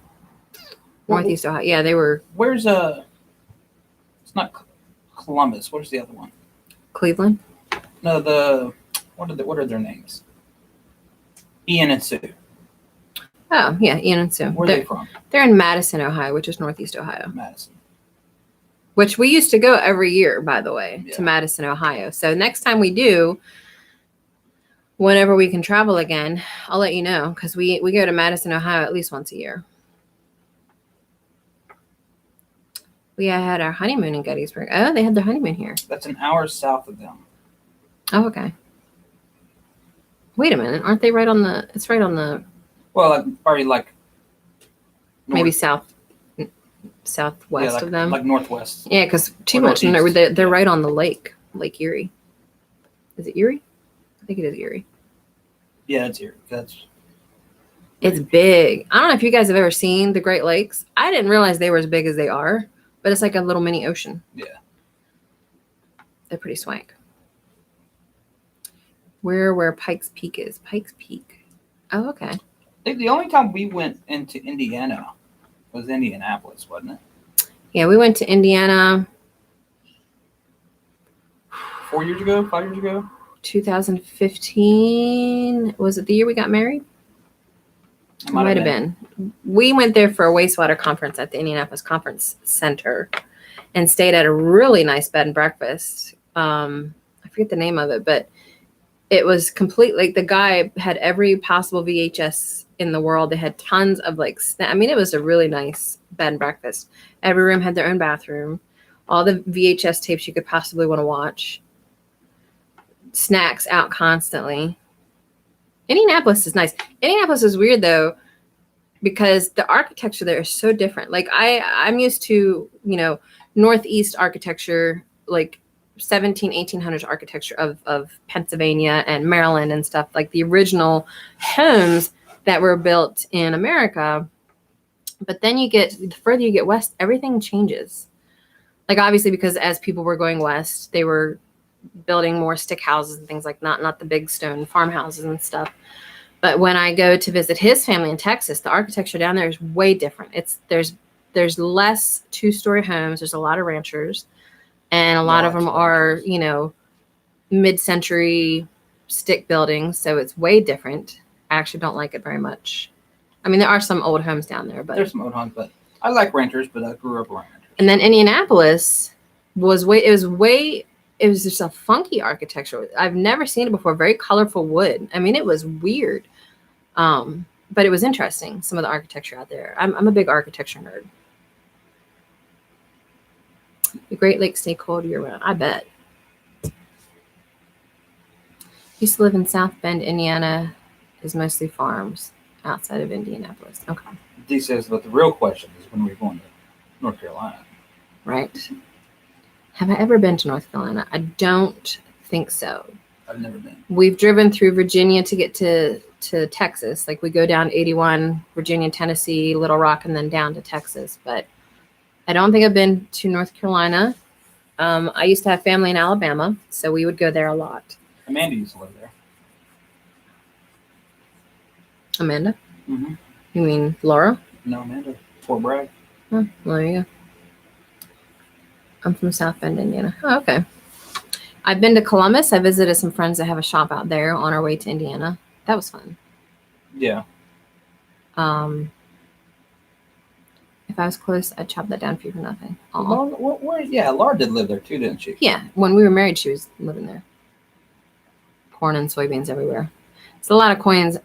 Northeast Ohio. Yeah, they were... Where's it's not Columbus. Where's the other one? Cleveland? No, what are their names? Ian and Sue. Oh, yeah, Ian and Sue. Where are they from? They're in Madison, Ohio, which is Northeast Ohio. Madison. Which we used to go every year, by the way, to Madison, Ohio. So next time we do, whenever we can travel again, I'll let you know, because we go to Madison, Ohio at least once a year. We had our honeymoon in Gettysburg. Oh, they had their honeymoon here. That's an hour south of them. Oh, okay. Wait a minute. Aren't they right on the... It's right on the... Well, like, probably like... Maybe southwest of them. Like northwest. Yeah, because too much. They're right on the lake. Lake Erie. Is it Erie? I think it is Erie. Yeah, it's Erie. It's big. I don't know if you guys have ever seen the Great Lakes. I didn't realize they were as big as they are, but it's like a little mini ocean. Yeah. They're pretty swank. Where Pikes Peak is. Pikes Peak. Oh, okay. I think the only time we went into Indiana was Indianapolis, wasn't it? Yeah, we went to Indiana 4 years ago, 5 years ago. 2015. Was it the year we got married? It might have been. We went there for a wastewater conference at the Indianapolis Conference Center and stayed at a really nice bed and breakfast. I forget the name of it, but it was complete. Like, the guy had every possible VHS in the world. They had tons of it was a really nice bed and breakfast. Every room had their own bathroom, all the VHS tapes you could possibly want to watch, snacks out constantly. Indianapolis is nice. Indianapolis is weird though, because the architecture there is so different. Like, I'm used to, Northeast architecture, like 1800s architecture of Pennsylvania and Maryland and stuff, like the original homes that were built in America. But then the further you get west, everything changes. Like, obviously, because as people were going west, they were building more stick houses and things like that, not the big stone farmhouses and stuff. But when I go to visit his family in Texas, the architecture down there is way different. There's less two-story homes. There's a lot of ranchers, and a lot of them are, mid-century stick buildings. So it's way different. I actually don't like it very much. I mean, there are some old homes down there, but there's some old homes, but I like ranchers, but I grew up around ranchers. And then Indianapolis was just a funky architecture. I've never seen it before. Very colorful wood. I mean, it was weird. But it was interesting, some of the architecture out there. I'm a big architecture nerd. The Great Lakes stay cold year-round. I bet. Used to live in South Bend, Indiana. Is mostly farms outside of Indianapolis. Okay. D says, but the real question is when we're going to North Carolina. Right. Have I ever been to North Carolina? I don't think so. I've never been. We've driven through Virginia to get to Texas. Like, we go down 81, Virginia, Tennessee, Little Rock, and then down to Texas. But I don't think I've been to North Carolina. I used to have family in Alabama, so we would go there a lot. Amanda used to live there. Amanda? Mm-hmm. You mean Laura? No, Amanda. Fort Bragg. Oh, well, there you go. I'm from South Bend, Indiana. Oh, okay. I've been to Columbus. I visited some friends that have a shop out there on our way to Indiana. That was fun. Yeah. If I was close, I'd chop that down for you for nothing. Laura did live there too, didn't she? Yeah. When we were married, she was living there. Corn and soybeans everywhere. It's a lot of corns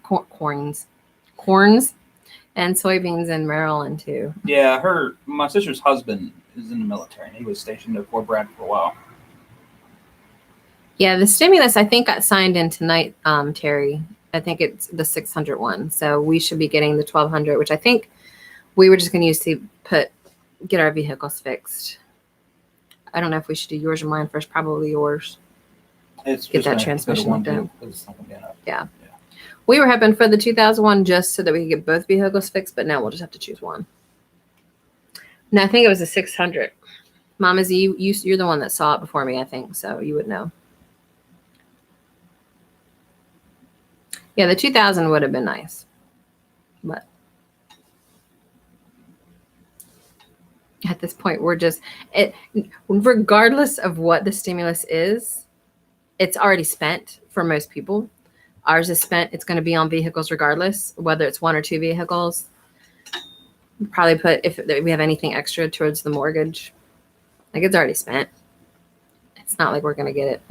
and soybeans in Maryland too. Yeah, my sister's husband is in the military, and he was stationed at Fort Bragg for a while. Yeah, the stimulus I think got signed in tonight, Terry. I think it's the 600 one, so we should be getting the 1200, which I think we were just going to use to get our vehicles fixed. I don't know if we should do yours or mine first. Probably yours. Get that transmission done. Yeah. We were hoping for the 2001 just so that we could get both vehicles fixed, but now we'll just have to choose one. No, I think it was a 600. Mama Z, you're the one that saw it before me, I think, so you would know. Yeah, the 2000 would have been nice, but at this point, regardless of what the stimulus is, it's already spent for most people. Ours is spent. It's going to be on vehicles regardless, whether it's one or two vehicles. We'll probably put, if we have anything extra, towards the mortgage. Like, it's already spent. It's not like we're going to get it.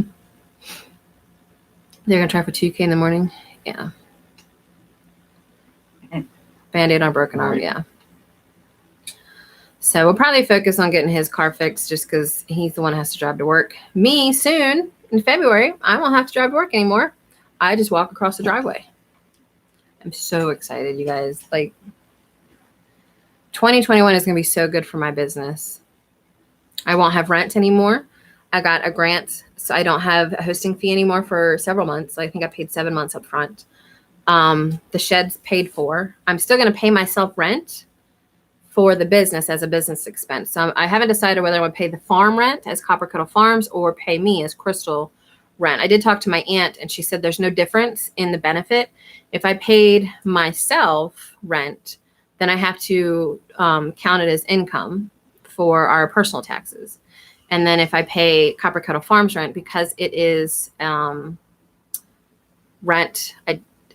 They're going to try for 2K in the morning? Yeah. Band-Aid on broken arm, yeah. So we'll probably focus on getting his car fixed just because he's the one who has to drive to work. Me, soon, in February, I won't have to drive to work anymore. I just walk across the driveway. I'm so excited, you guys. Like, 2021 is going to be so good for my business. I won't have rent anymore. I got a grant, so I don't have a hosting fee anymore for several months. I think I paid 7 months up front. The shed's paid for. I'm still going to pay myself rent for the business as a business expense. So I haven't decided whether I want to pay the farm rent as Copper Kettle Farms or pay me as Crystal rent. I did talk to my aunt, and she said there's no difference in the benefit. If I paid myself rent, then I have to count it as income for our personal taxes. And then if I pay Copper Kettle Farms rent, because it is rent,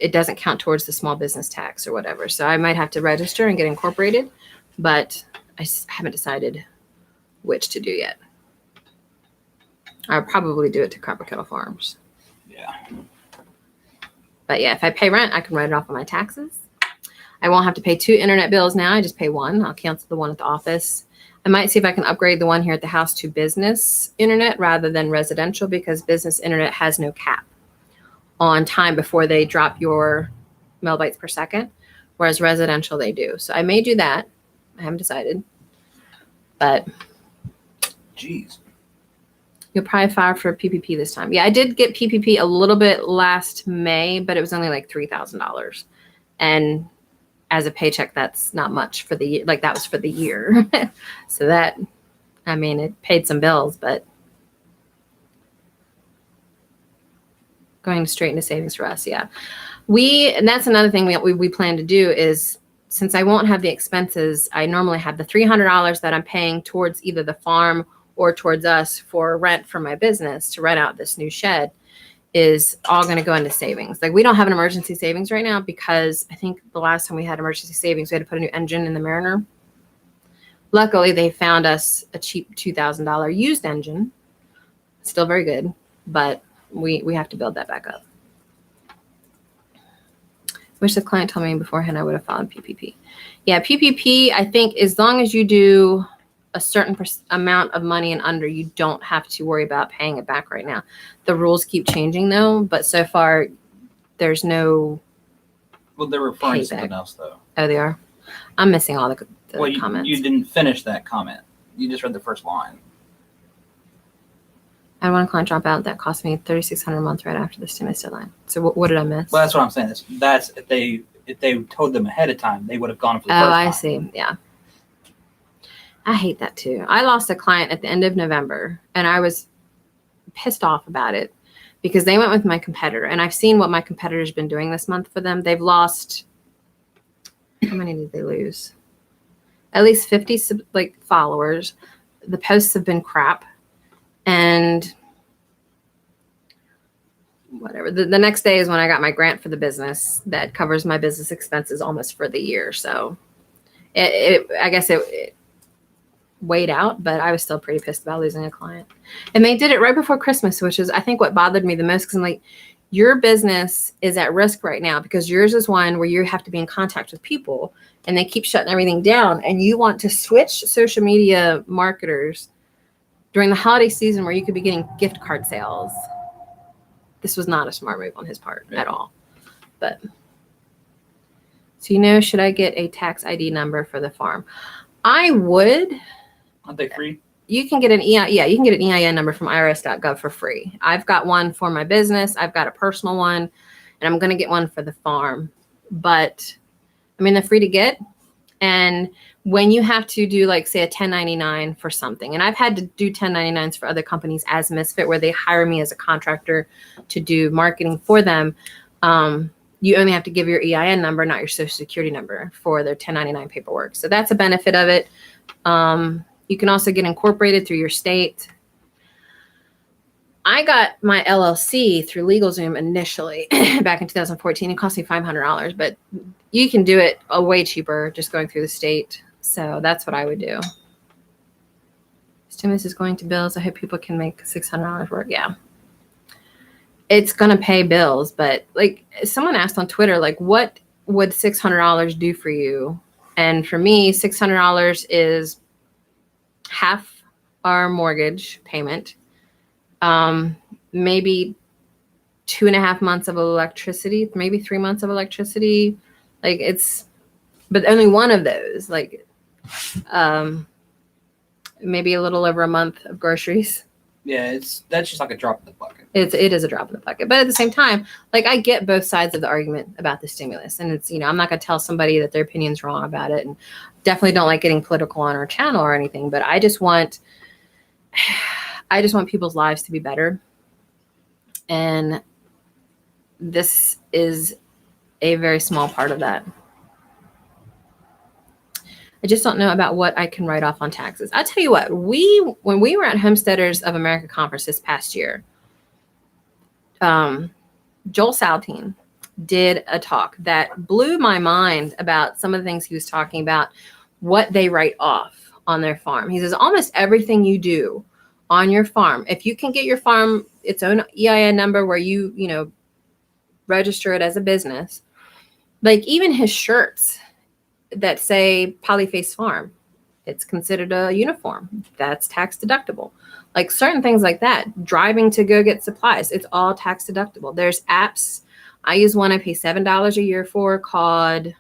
it doesn't count towards the small business tax or whatever. So I might have to register and get incorporated, but I haven't decided which to do yet. I'll probably do it to Copper Kettle Farms. Yeah. But yeah, if I pay rent, I can write it off on my taxes. I won't have to pay 2 internet bills now. I just pay 1. I'll cancel the one at the office. I might see if I can upgrade the one here at the house to business internet rather than residential, because business internet has no cap on time before they drop your megabytes per second, whereas residential they do. So I may do that. I haven't decided. But jeez. You'll probably file for PPP this time. Yeah, I did get PPP a little bit last May, but it was only like $3,000. And as a paycheck, that's not much for the year. Like, that was for the year. So that, I mean, it paid some bills, but going straight into savings for us, yeah. And that's another thing we plan to do is, since I won't have the expenses, I normally have the $300 that I'm paying towards either the farm or towards us for rent for my business to rent out this new shed is all going to go into savings. Like, we don't have an emergency savings right now because I think the last time we had emergency savings, we had to put a new engine in the Mariner. Luckily, they found us a cheap $2,000 used engine. Still very good, but we have to build that back up. Wish the client told me beforehand I would have filed PPP. Yeah, PPP, I think as long as you do a certain amount of money and under, you don't have to worry about paying it back right now. The rules keep changing though, but so far there's no. Well, they're referring to something else though. Oh, they are? I'm missing all the comments. You didn't finish that comment. You just read the first line. I want a client drop out that cost me $3,600 a month right after the stimulus deadline. So what did I miss? Well, that's what I'm saying. That's if they told them ahead of time, they would have gone for the first time. Oh, I see. Yeah. I hate that too. I lost a client at the end of November, and I was pissed off about it because they went with my competitor, and I've seen what my competitor's been doing this month for them. They've lost, how many did they lose? At least 50 followers. The posts have been crap. And whatever. The next day is when I got my grant for the business that covers my business expenses almost for the year. So I guess it weighed out, but I was still pretty pissed about losing a client. And they did it right before Christmas, which is, I think, what bothered me the most, because I'm like, your business is at risk right now because yours is one where you have to be in contact with people and they keep shutting everything down, and you want to switch social media marketers during the holiday season where you could be getting gift card sales. This was not a smart move on his part at all. But so, should I get a tax ID number for the farm? I would. Aren't they free? You can get an EIN. Yeah, you can get an EIN number from irs.gov for free. I've got one for my business. I've got a personal one, and I'm going to get one for the farm. But I mean, they're free to get. And when you have to do, like, say, a 1099 for something, and I've had to do 1099s for other companies as Misfit, where they hire me as a contractor to do marketing for them, you only have to give your EIN number, not your social security number, for their 1099 paperwork. So that's a benefit of it. You can also get incorporated through your state. I got my LLC through LegalZoom initially back in 2014. It cost me $500, but you can do it way cheaper just going through the state. So that's what I would do. Stimulus is going to bills. I hope people can make $600 work. Yeah. it's going to pay bills. But like someone asked on Twitter, like, what would $600 do for you? And for me, $600 is half our mortgage payment, maybe 2.5 months of electricity, maybe 3 months of electricity. Like it's, but only one of those, like, maybe a little over a month of groceries. Yeah, that's just like a drop in the bucket. It is a drop in the bucket. But at the same time, like I get both sides of the argument about the stimulus. And it's, I'm not going to tell somebody that their opinion's wrong about it. And definitely don't like getting political on our channel or anything. But I just want people's lives to be better. And this is a very small part of that. I just don't know about what I can write off on taxes. I'll tell you what, when we were at Homesteaders of America conference this past year, Joel Salatin did a talk that blew my mind about some of the things he was talking about, what they write off on their farm. He says almost everything you do on your farm, if you can get your farm its own EIN number where you register it as a business, like even his shirts that say Polyface Farm, it's considered a uniform. That's tax deductible. Like certain things like that, driving to go get supplies, it's all tax deductible. There's apps. I use one I pay $7 a year for called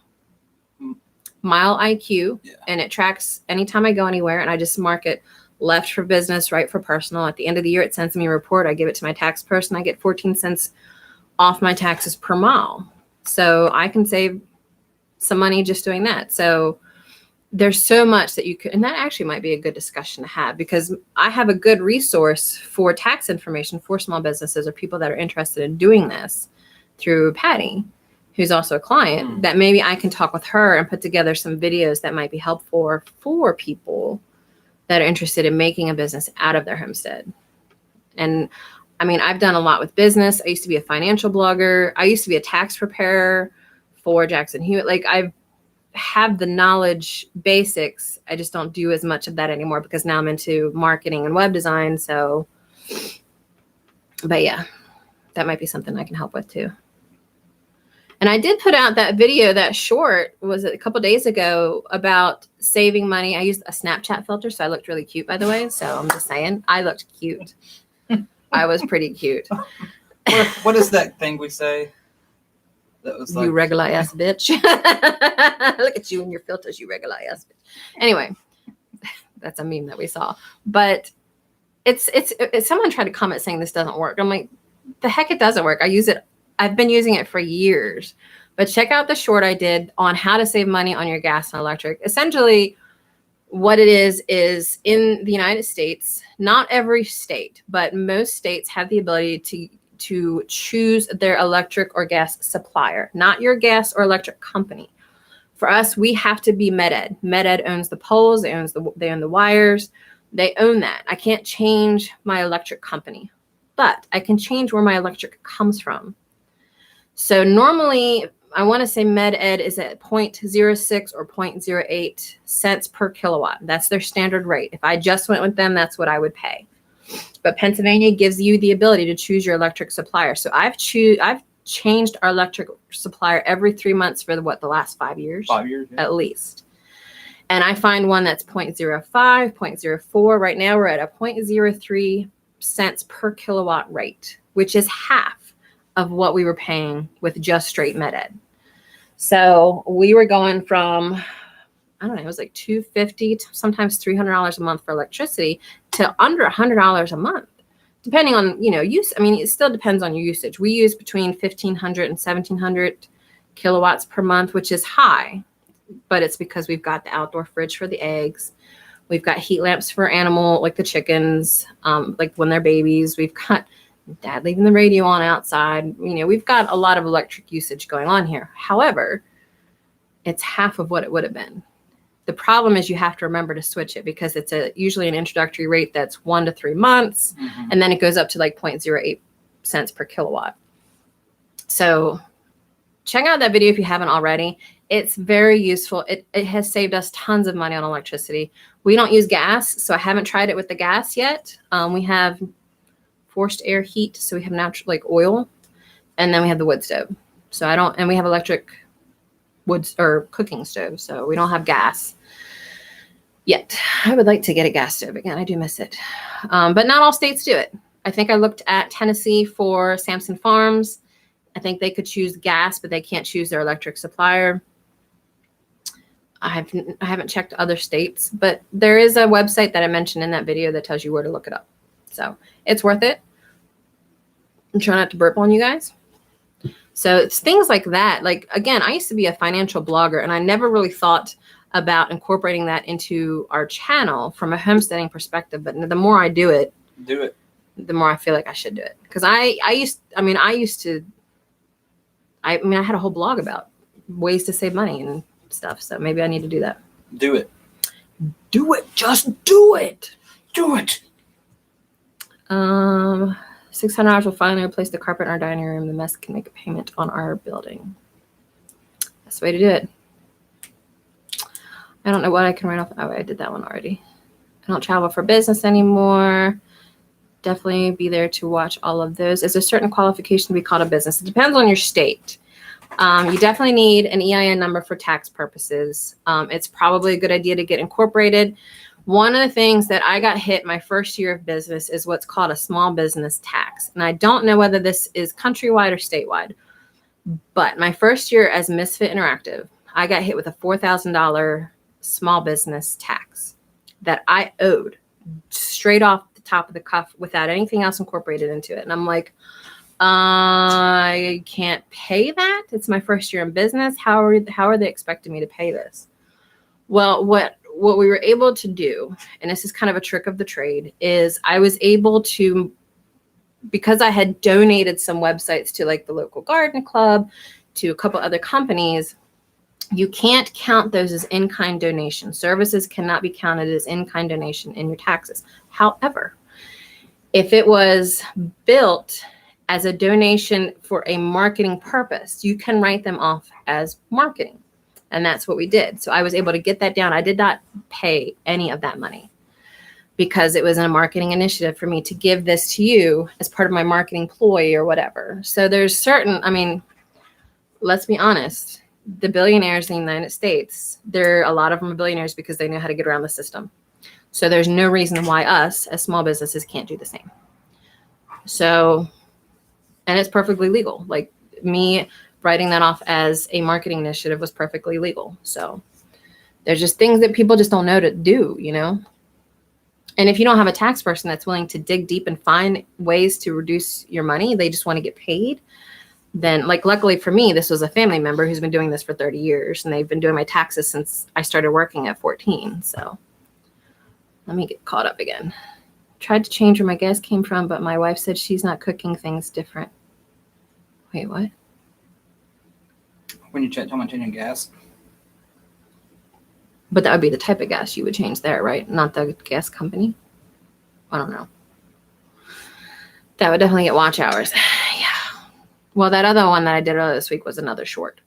Mile IQ, and it tracks anytime I go anywhere, and I just mark it left for business, right for personal. At the end of the year, it sends me a report. I give it to my tax person. I get 14 cents off my taxes per mile. So I can save some money just doing that. So there's so much that you could, and that actually might be a good discussion to have, because I have a good resource for tax information for small businesses or people that are interested in doing this through Patty, who's also a client, that maybe I can talk with her and put together some videos that might be helpful for people that are interested in making a business out of their homestead. And I mean, I've done a lot with business. I used to be a financial blogger. I used to be a tax preparer for Jackson Hewitt. Like I have the knowledge basics. I just don't do as much of that anymore because now I'm into marketing and web design. So, but yeah, that might be something I can help with too. And I did put out that video, that short, was it a couple days ago, about saving money. I used a Snapchat filter, so I looked really cute, by the way. So I'm just saying, I looked cute. I was pretty cute. What is that thing we say? That was like, you regular ass bitch. Look at you and your filters, you regular ass bitch. Anyway, that's a meme that we saw. But it's someone tried to comment saying this doesn't work. I'm like, the heck it doesn't work. I use it. I've been using it for years. But check out the short I did on how to save money on your gas and electric. Essentially, what it is in the United States, not every state, but most states have the ability to choose their electric or gas supplier, not your gas or electric company. For us, we have to be Med-Ed. Med-Ed owns the poles, they own the wires, they own that. I can't change my electric company, but I can change where my electric comes from. So normally, I want to say Med-Ed is at 0.06 or 0.08 cents per kilowatt. That's their standard rate. If I just went with them, that's what I would pay. But Pennsylvania gives you the ability to choose your electric supplier. So I've changed our electric supplier every 3 months for the last 5 years? 5 years, yeah. At least. And I find one that's 0.05, 0.04. Right now we're at a 0.03 cents per kilowatt rate, which is half of what we were paying with just straight Med-Ed. So we were going from, I don't know, it was like $250, sometimes $300 a month for electricity to under $100 a month, depending on, use. I mean, it still depends on your usage. We use between 1,500 and 1,700 kilowatts per month, which is high, but it's because we've got the outdoor fridge for the eggs. We've got heat lamps for animal, like the chickens, like when they're babies. We've got Dad leaving the radio on outside. We've got a lot of electric usage going on here. However, it's half of what it would have been. The problem is you have to remember to switch it because it's usually an introductory rate that's 1 to 3 months, and then it goes up to like 0.08 cents per kilowatt. So check out that video if you haven't already. It's very useful. It has saved us tons of money on electricity. We don't use gas, so I haven't tried it with the gas yet. We have forced air heat. So we have natural like oil, and then we have the wood stove. So and we have electric wood or cooking stove. So we don't have gas yet. I would like to get a gas stove again. I do miss it. But not all states do it. I think I looked at Tennessee for Samson Farms. I think they could choose gas, but they can't choose their electric supplier. I haven't checked other states, but there is a website that I mentioned in that video that tells you where to look it up. So it's worth it. I'm trying not to burp on you guys. So it's things like that. Like, again, I used to be a financial blogger, and I never really thought about incorporating that into our channel from a homesteading perspective. But the more I do it, the more I feel like I should do it. Because I had a whole blog about ways to save money and stuff. So maybe I need to do that. Do it. Do it. Just do it. Do it. $600 will finally replace the carpet in our dining room. The mess can make a payment on our building. That's the way to do it. I don't know what I can write off. Oh, I did that one already. I don't travel for business anymore. Definitely be there to watch all of those. Is there a certain qualification to be called a business? It depends on your state. You definitely need an EIN number for tax purposes. It's probably a good idea to get incorporated. One of the things that I got hit my first year of business is what's called a small business tax. And I don't know whether this is countrywide or statewide, but my first year as Misfit Interactive, I got hit with a $4,000 small business tax that I owed straight off the top of the cuff without anything else incorporated into it. And I'm like, I can't pay that. It's my first year in business. How are they expecting me to pay this? Well, what we were able to do, and this is kind of a trick of the trade, is I was able to, because I had donated some websites to like the local garden club, to a couple other companies, you can't count those as in-kind donation. Services cannot be counted as in-kind donation in your taxes. However, if it was built as a donation for a marketing purpose, you can write them off as marketing. And that's what we did. So I was able to get that down. I did not pay any of that money because it was a marketing initiative for me to give this to you as part of my marketing ploy or whatever. So there's certain, I mean, let's be honest, the billionaires in the United States, a lot of them are billionaires because they know how to get around the system. So there's no reason why us as small businesses can't do the same. So, and it's perfectly legal. Like me writing that off as a marketing initiative was perfectly legal. So there's just things that people just don't know to do, you know? And if you don't have a tax person that's willing to dig deep and find ways to reduce your money, they just want to get paid, then like, luckily for me, this was a family member who's been doing this for 30 years and they've been doing my taxes since I started working at 14. So let me get caught up again. Tried to change where my gas came from, but my wife said she's not cooking things different. Wait, what? When you talk about changing gas. But that would be the type of gas you would change there, right? Not the gas company. I don't know. That would definitely get watch hours. Yeah. Well, that other one that I did earlier this week was another short.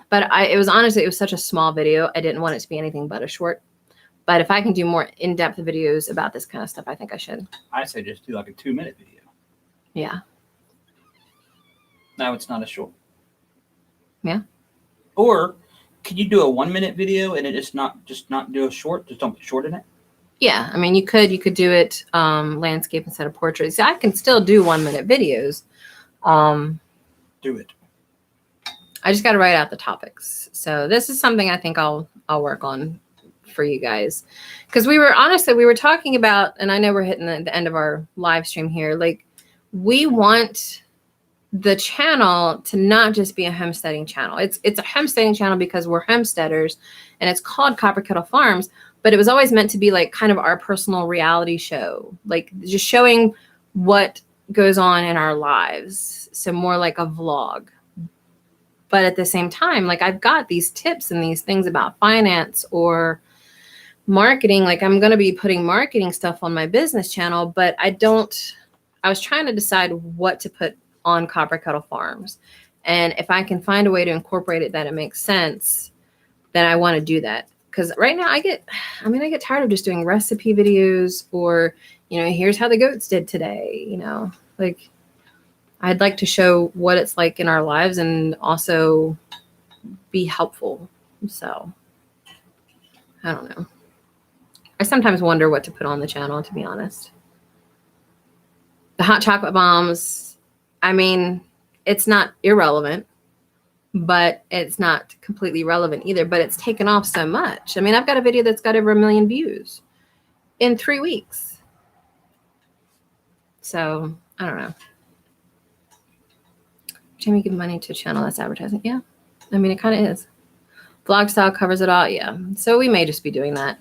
But it was such a small video. I didn't want it to be anything but a short. But if I can do more in-depth videos about this kind of stuff, I think I should. I say just do like a 2-minute video. Yeah. No, it's not a short. Yeah. Or could you do a 1-minute video and it just not do a short? Just don't put short in it. Yeah, I mean you could do it landscape instead of portraits. I can still do 1-minute videos. Do it. I just got to write out the topics. So this is something I think I'll work on for you guys, because we were talking about, and I know we're hitting the end of our live stream here. Like, we want the channel to not just be a homesteading channel. It's a homesteading channel because we're homesteaders and it's called Copper Kettle Farms, but it was always meant to be like kind of our personal reality show, like just showing what goes on in our lives. So more like a vlog. But at the same time, like I've got these tips and these things about finance or marketing. Like I'm going to be putting marketing stuff on my business channel, but I was trying to decide what to put on Copper Kettle Farms. And if I can find a way to incorporate it that it makes sense, then I want to do that. Because right now I get tired of just doing recipe videos or, you know, here's how the goats did today, you know. Like, I'd like to show what it's like in our lives and also be helpful. So, I don't know. I sometimes wonder what to put on the channel, to be honest. The hot chocolate bombs, I mean, it's not irrelevant, but it's not completely relevant either. But it's taken off so much. I mean, I've got a video that's got over 1 million views in 3 weeks. So, I don't know. Jamie, give money to a channel that's advertising. Yeah. I mean, it kind of is. Vlog style covers it all. Yeah. So we may just be doing that.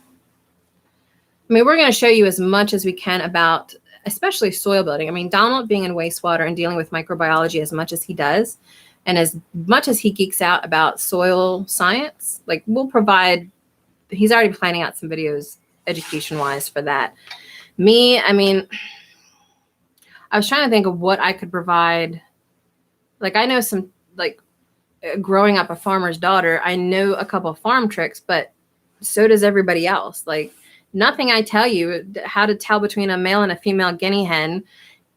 I mean, we're going to show you as much as we can about, especially soil building. I mean, Donald being in wastewater and dealing with microbiology as much as he does, and as much as he geeks out about soil science, like we'll provide, he's already planning out some videos education-wise for that. Me, I mean, I was trying to think of what I could provide. Like, I know some, like, growing up a farmer's daughter, I know a couple of farm tricks, but so does everybody else. Like, nothing I tell you how to tell between a male and a female guinea hen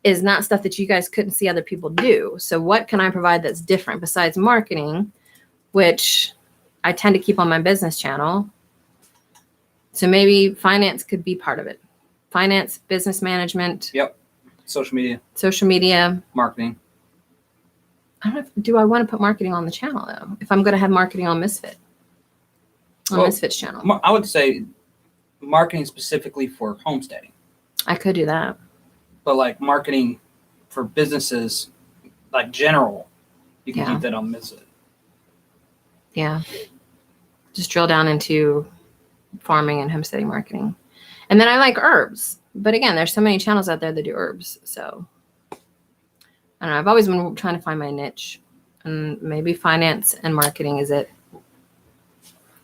is not stuff that you guys couldn't see other people do. So what can I provide that's different besides marketing, which I tend to keep on my business channel? So maybe finance could be part of it. Finance, business management. Yep. Social media. Marketing. I don't know. Do I want to put marketing on the channel though? If I'm going to have marketing on Misfit, Misfit's channel, I would say marketing specifically for homesteading. I could do that. But like marketing for businesses, like general, you can keep that on Misfit. Yeah. Just drill down into farming and homesteading marketing, and then I like herbs. But again, there's so many channels out there that do herbs, so. I don't know. I've always been trying to find my niche, and maybe finance and marketing is it.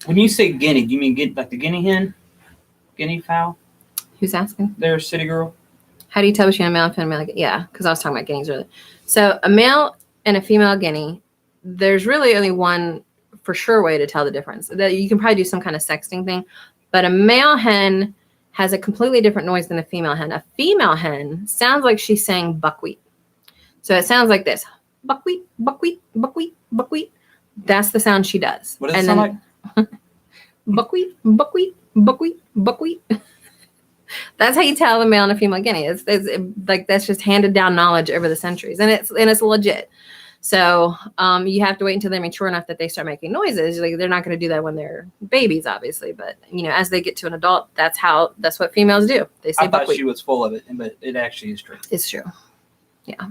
When you say guinea, do you mean like the guinea hen, guinea fowl? Who's asking? They're a city girl. How do you tell between a male and female? Yeah, because I was talking about guineas earlier. So a male and a female guinea, there's really only one for sure way to tell the difference. That you can probably do some kind of sexting thing, but a male hen has a completely different noise than a female hen. A female hen sounds like she's saying buckwheat. So it sounds like this: buckwheat, buckwheat, buckwheat, buckwheat. That's the sound she does. What does it sound like? Buckwheat, buckwheat, buckwheat, buckwheat. That's how you tell a male and a female guinea. It's like that's just handed down knowledge over the centuries, and it's legit. So you have to wait until they're mature enough that they start making noises. Like, they're not going to do that when they're babies, obviously, but as they get to an adult, that's what females do. They say buckwheat. I thought she was full of it, but it actually is true. It's true. Yeah.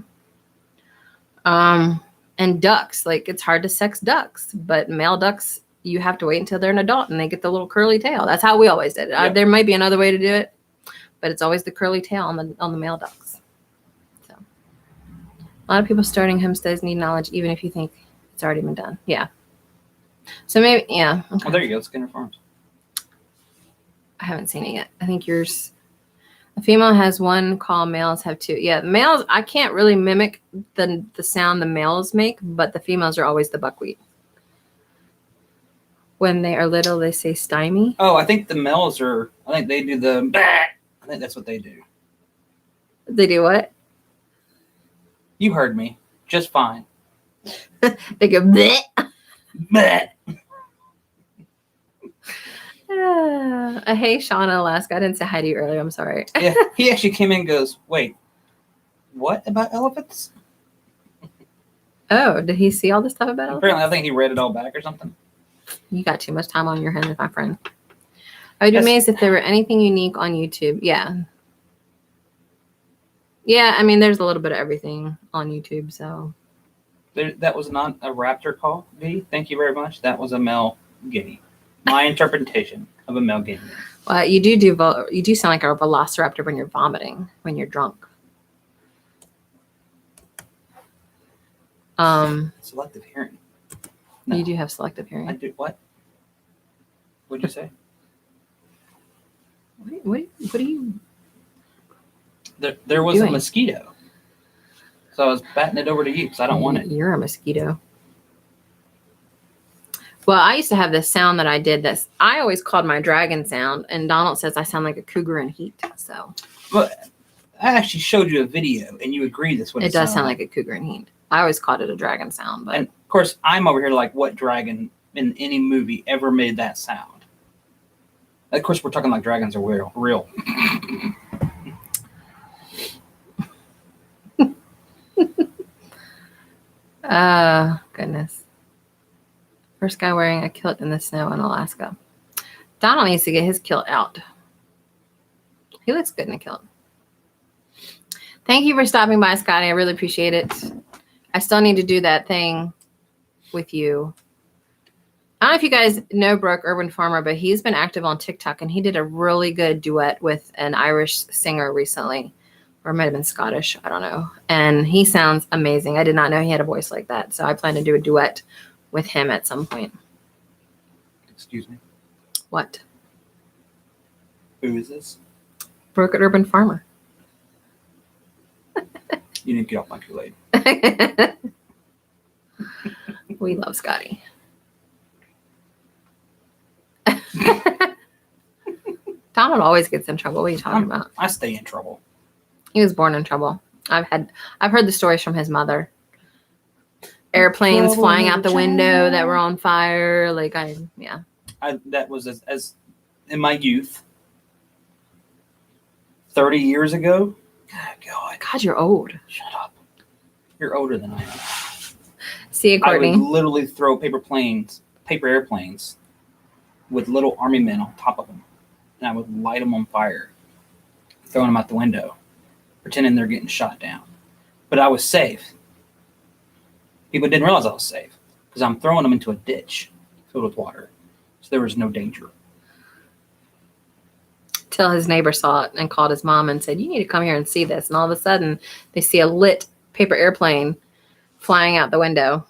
And ducks, like, it's hard to sex ducks, but male ducks, you have to wait until they're an adult and they get the little curly tail. That's how we always did it. Yep. There might be another way to do it, but it's always the curly tail on the male ducks. So a lot of people starting homesteads need knowledge, even if you think it's already been done. Yeah. So maybe, yeah. Okay. Oh, there you go. Skinner Farms. I haven't seen it yet. I think yours. A female has one call, males have two. Yeah, males, I can't really mimic the sound the males make, but the females are always the buckwheat. When they are little, they say stymie. Oh, I think the males I think they do the, I think that's what they do. They do what? You heard me. Just fine. They go, bleh. Bleh. Hey, Sean in Alaska. I didn't say hi to you earlier. I'm sorry. Yeah, he actually came in and goes, wait, what about elephants? Oh, did he see all this stuff about elephants? Apparently, I think he read it all back or something. You got too much time on your hands, my friend. I would be amazed if there were anything unique on YouTube. Yeah. Yeah, I mean, there's a little bit of everything on YouTube, so. That was not a raptor call, V. Thank you very much. That was a male guinea. My interpretation of a male guinea. Well, you do sound like a velociraptor when you're vomiting, when you're drunk. Selective hearing. No. You do have selective hearing. I do. What? What'd you say? What are you? There was a mosquito. So I was batting it over to you because I don't want it. You're a mosquito. Well, I used to have this sound that I did I always called my dragon sound, and Donald says I sound like a cougar in heat. So. But I actually showed you a video, and you agreed that's what It does sound like a cougar in heat. I always called it a dragon sound, but and of course I'm over here like, what dragon in any movie ever made that sound? Of course, we're talking like dragons are real. Goodness. First guy wearing a kilt in the snow in Alaska. Donald needs to get his kilt out. He looks good in a kilt. Thank you for stopping by, Scotty. I really appreciate it. I still need to do that thing with you. I don't know if you guys know Brooke Urban Farmer, but he's been active on TikTok, and he did a really good duet with an Irish singer recently. Or it might have been Scottish. I don't know. And he sounds amazing. I did not know he had a voice like that. So I plan to do a duet with him at some point. Excuse me. What? Who is this? Brooke Urban Farmer. You need to get off my Kool-Aid. We love Scotty. Donald always gets in trouble. What are you talking about? I stay in trouble. He was born in trouble. I've heard the stories from his mother. Airplanes flying out the window that were on fire. Like That was as in my youth. 30 years ago. God, you're old. Shut up. You're older than I am. See you, Courtney. I would literally throw paper airplanes with little army men on top of them. And I would light them on fire, throwing them out the window, pretending they're getting shot down. But I was safe. People didn't realize I was safe because I'm throwing them into a ditch filled with water. So there was no danger. Till his neighbor saw it and called his mom and said, you need to come here and see this. And all of a sudden, they see a lit paper airplane flying out the window.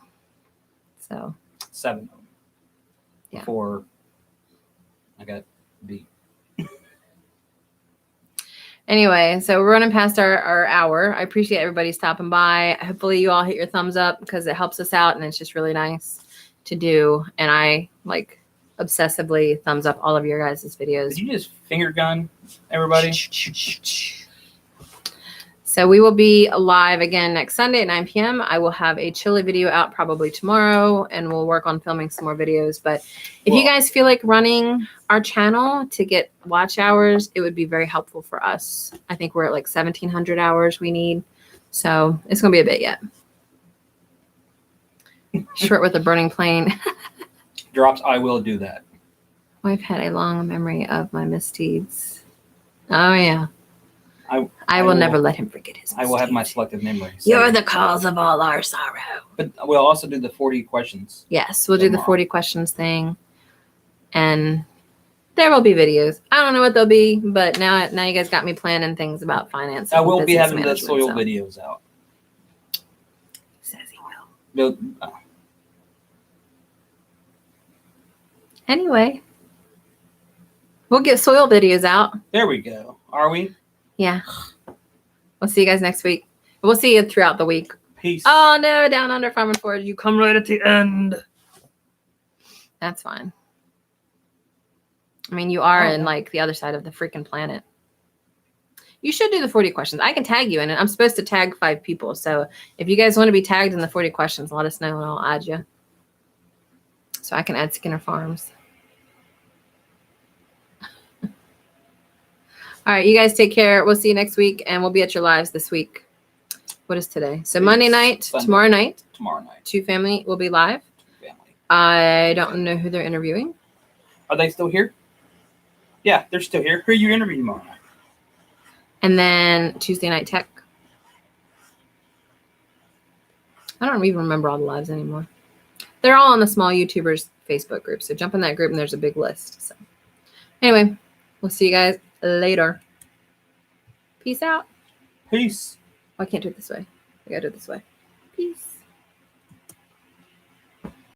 So 7 of them. Yeah. Before I got beat. Anyway, so we're running past our hour. I appreciate everybody stopping by. Hopefully you all hit your thumbs up because it helps us out and it's just really nice to do. And I obsessively thumbs up all of your guys' videos. Did you just finger gun everybody? So we will be live again next Sunday at 9 p.m. I will have a chili video out probably tomorrow, and we'll work on filming some more videos. But if you guys feel like running our channel to get watch hours, it would be very helpful for us. I think we're at 1,700 hours we need. So it's going to be a bit yet. Short with a burning plane. Drops, I will do that. I've had a long memory of my misdeeds. Oh, yeah. I will never let him forget his misdeeds. I will have my selective memory. So. You're the cause of all our sorrow. But we'll also do the 40 questions. Yes, we'll do the 40 questions thing. And there will be videos. I don't know what they'll be, but now you guys got me planning things about finance. I will be having the soil videos out. Says he will. Anyway, we'll get soil videos out. There we go. Are we? Yeah. We'll see you guys next week. We'll see you throughout the week. Peace. Oh, no. Down Under Farm and Forge. You come right at the end. That's fine. I mean, you are in the other side of the freaking planet. You should do the 40 questions. I can tag you in it. I'm supposed to tag 5 people. So if you guys want to be tagged in the 40 questions, let us know and I'll add you. So I can add Skinner Farms. All right, you guys take care. We'll see you next week, and we'll be at your lives this week. What is today? So Monday night, Sunday. tomorrow night. Tomorrow night. 2 Family will be live. 2 Family. I don't know who they're interviewing. Are they still here? Yeah, they're still here. Who are you interviewing tomorrow night? And then Tuesday Night Tech. I don't even remember all the lives anymore. They're all on the Small YouTubers Facebook group. So jump in that group, and there's a big list. So anyway, we'll see you guys later. Peace out. Peace. Oh, I can't do it this way. I gotta do it this way. Peace.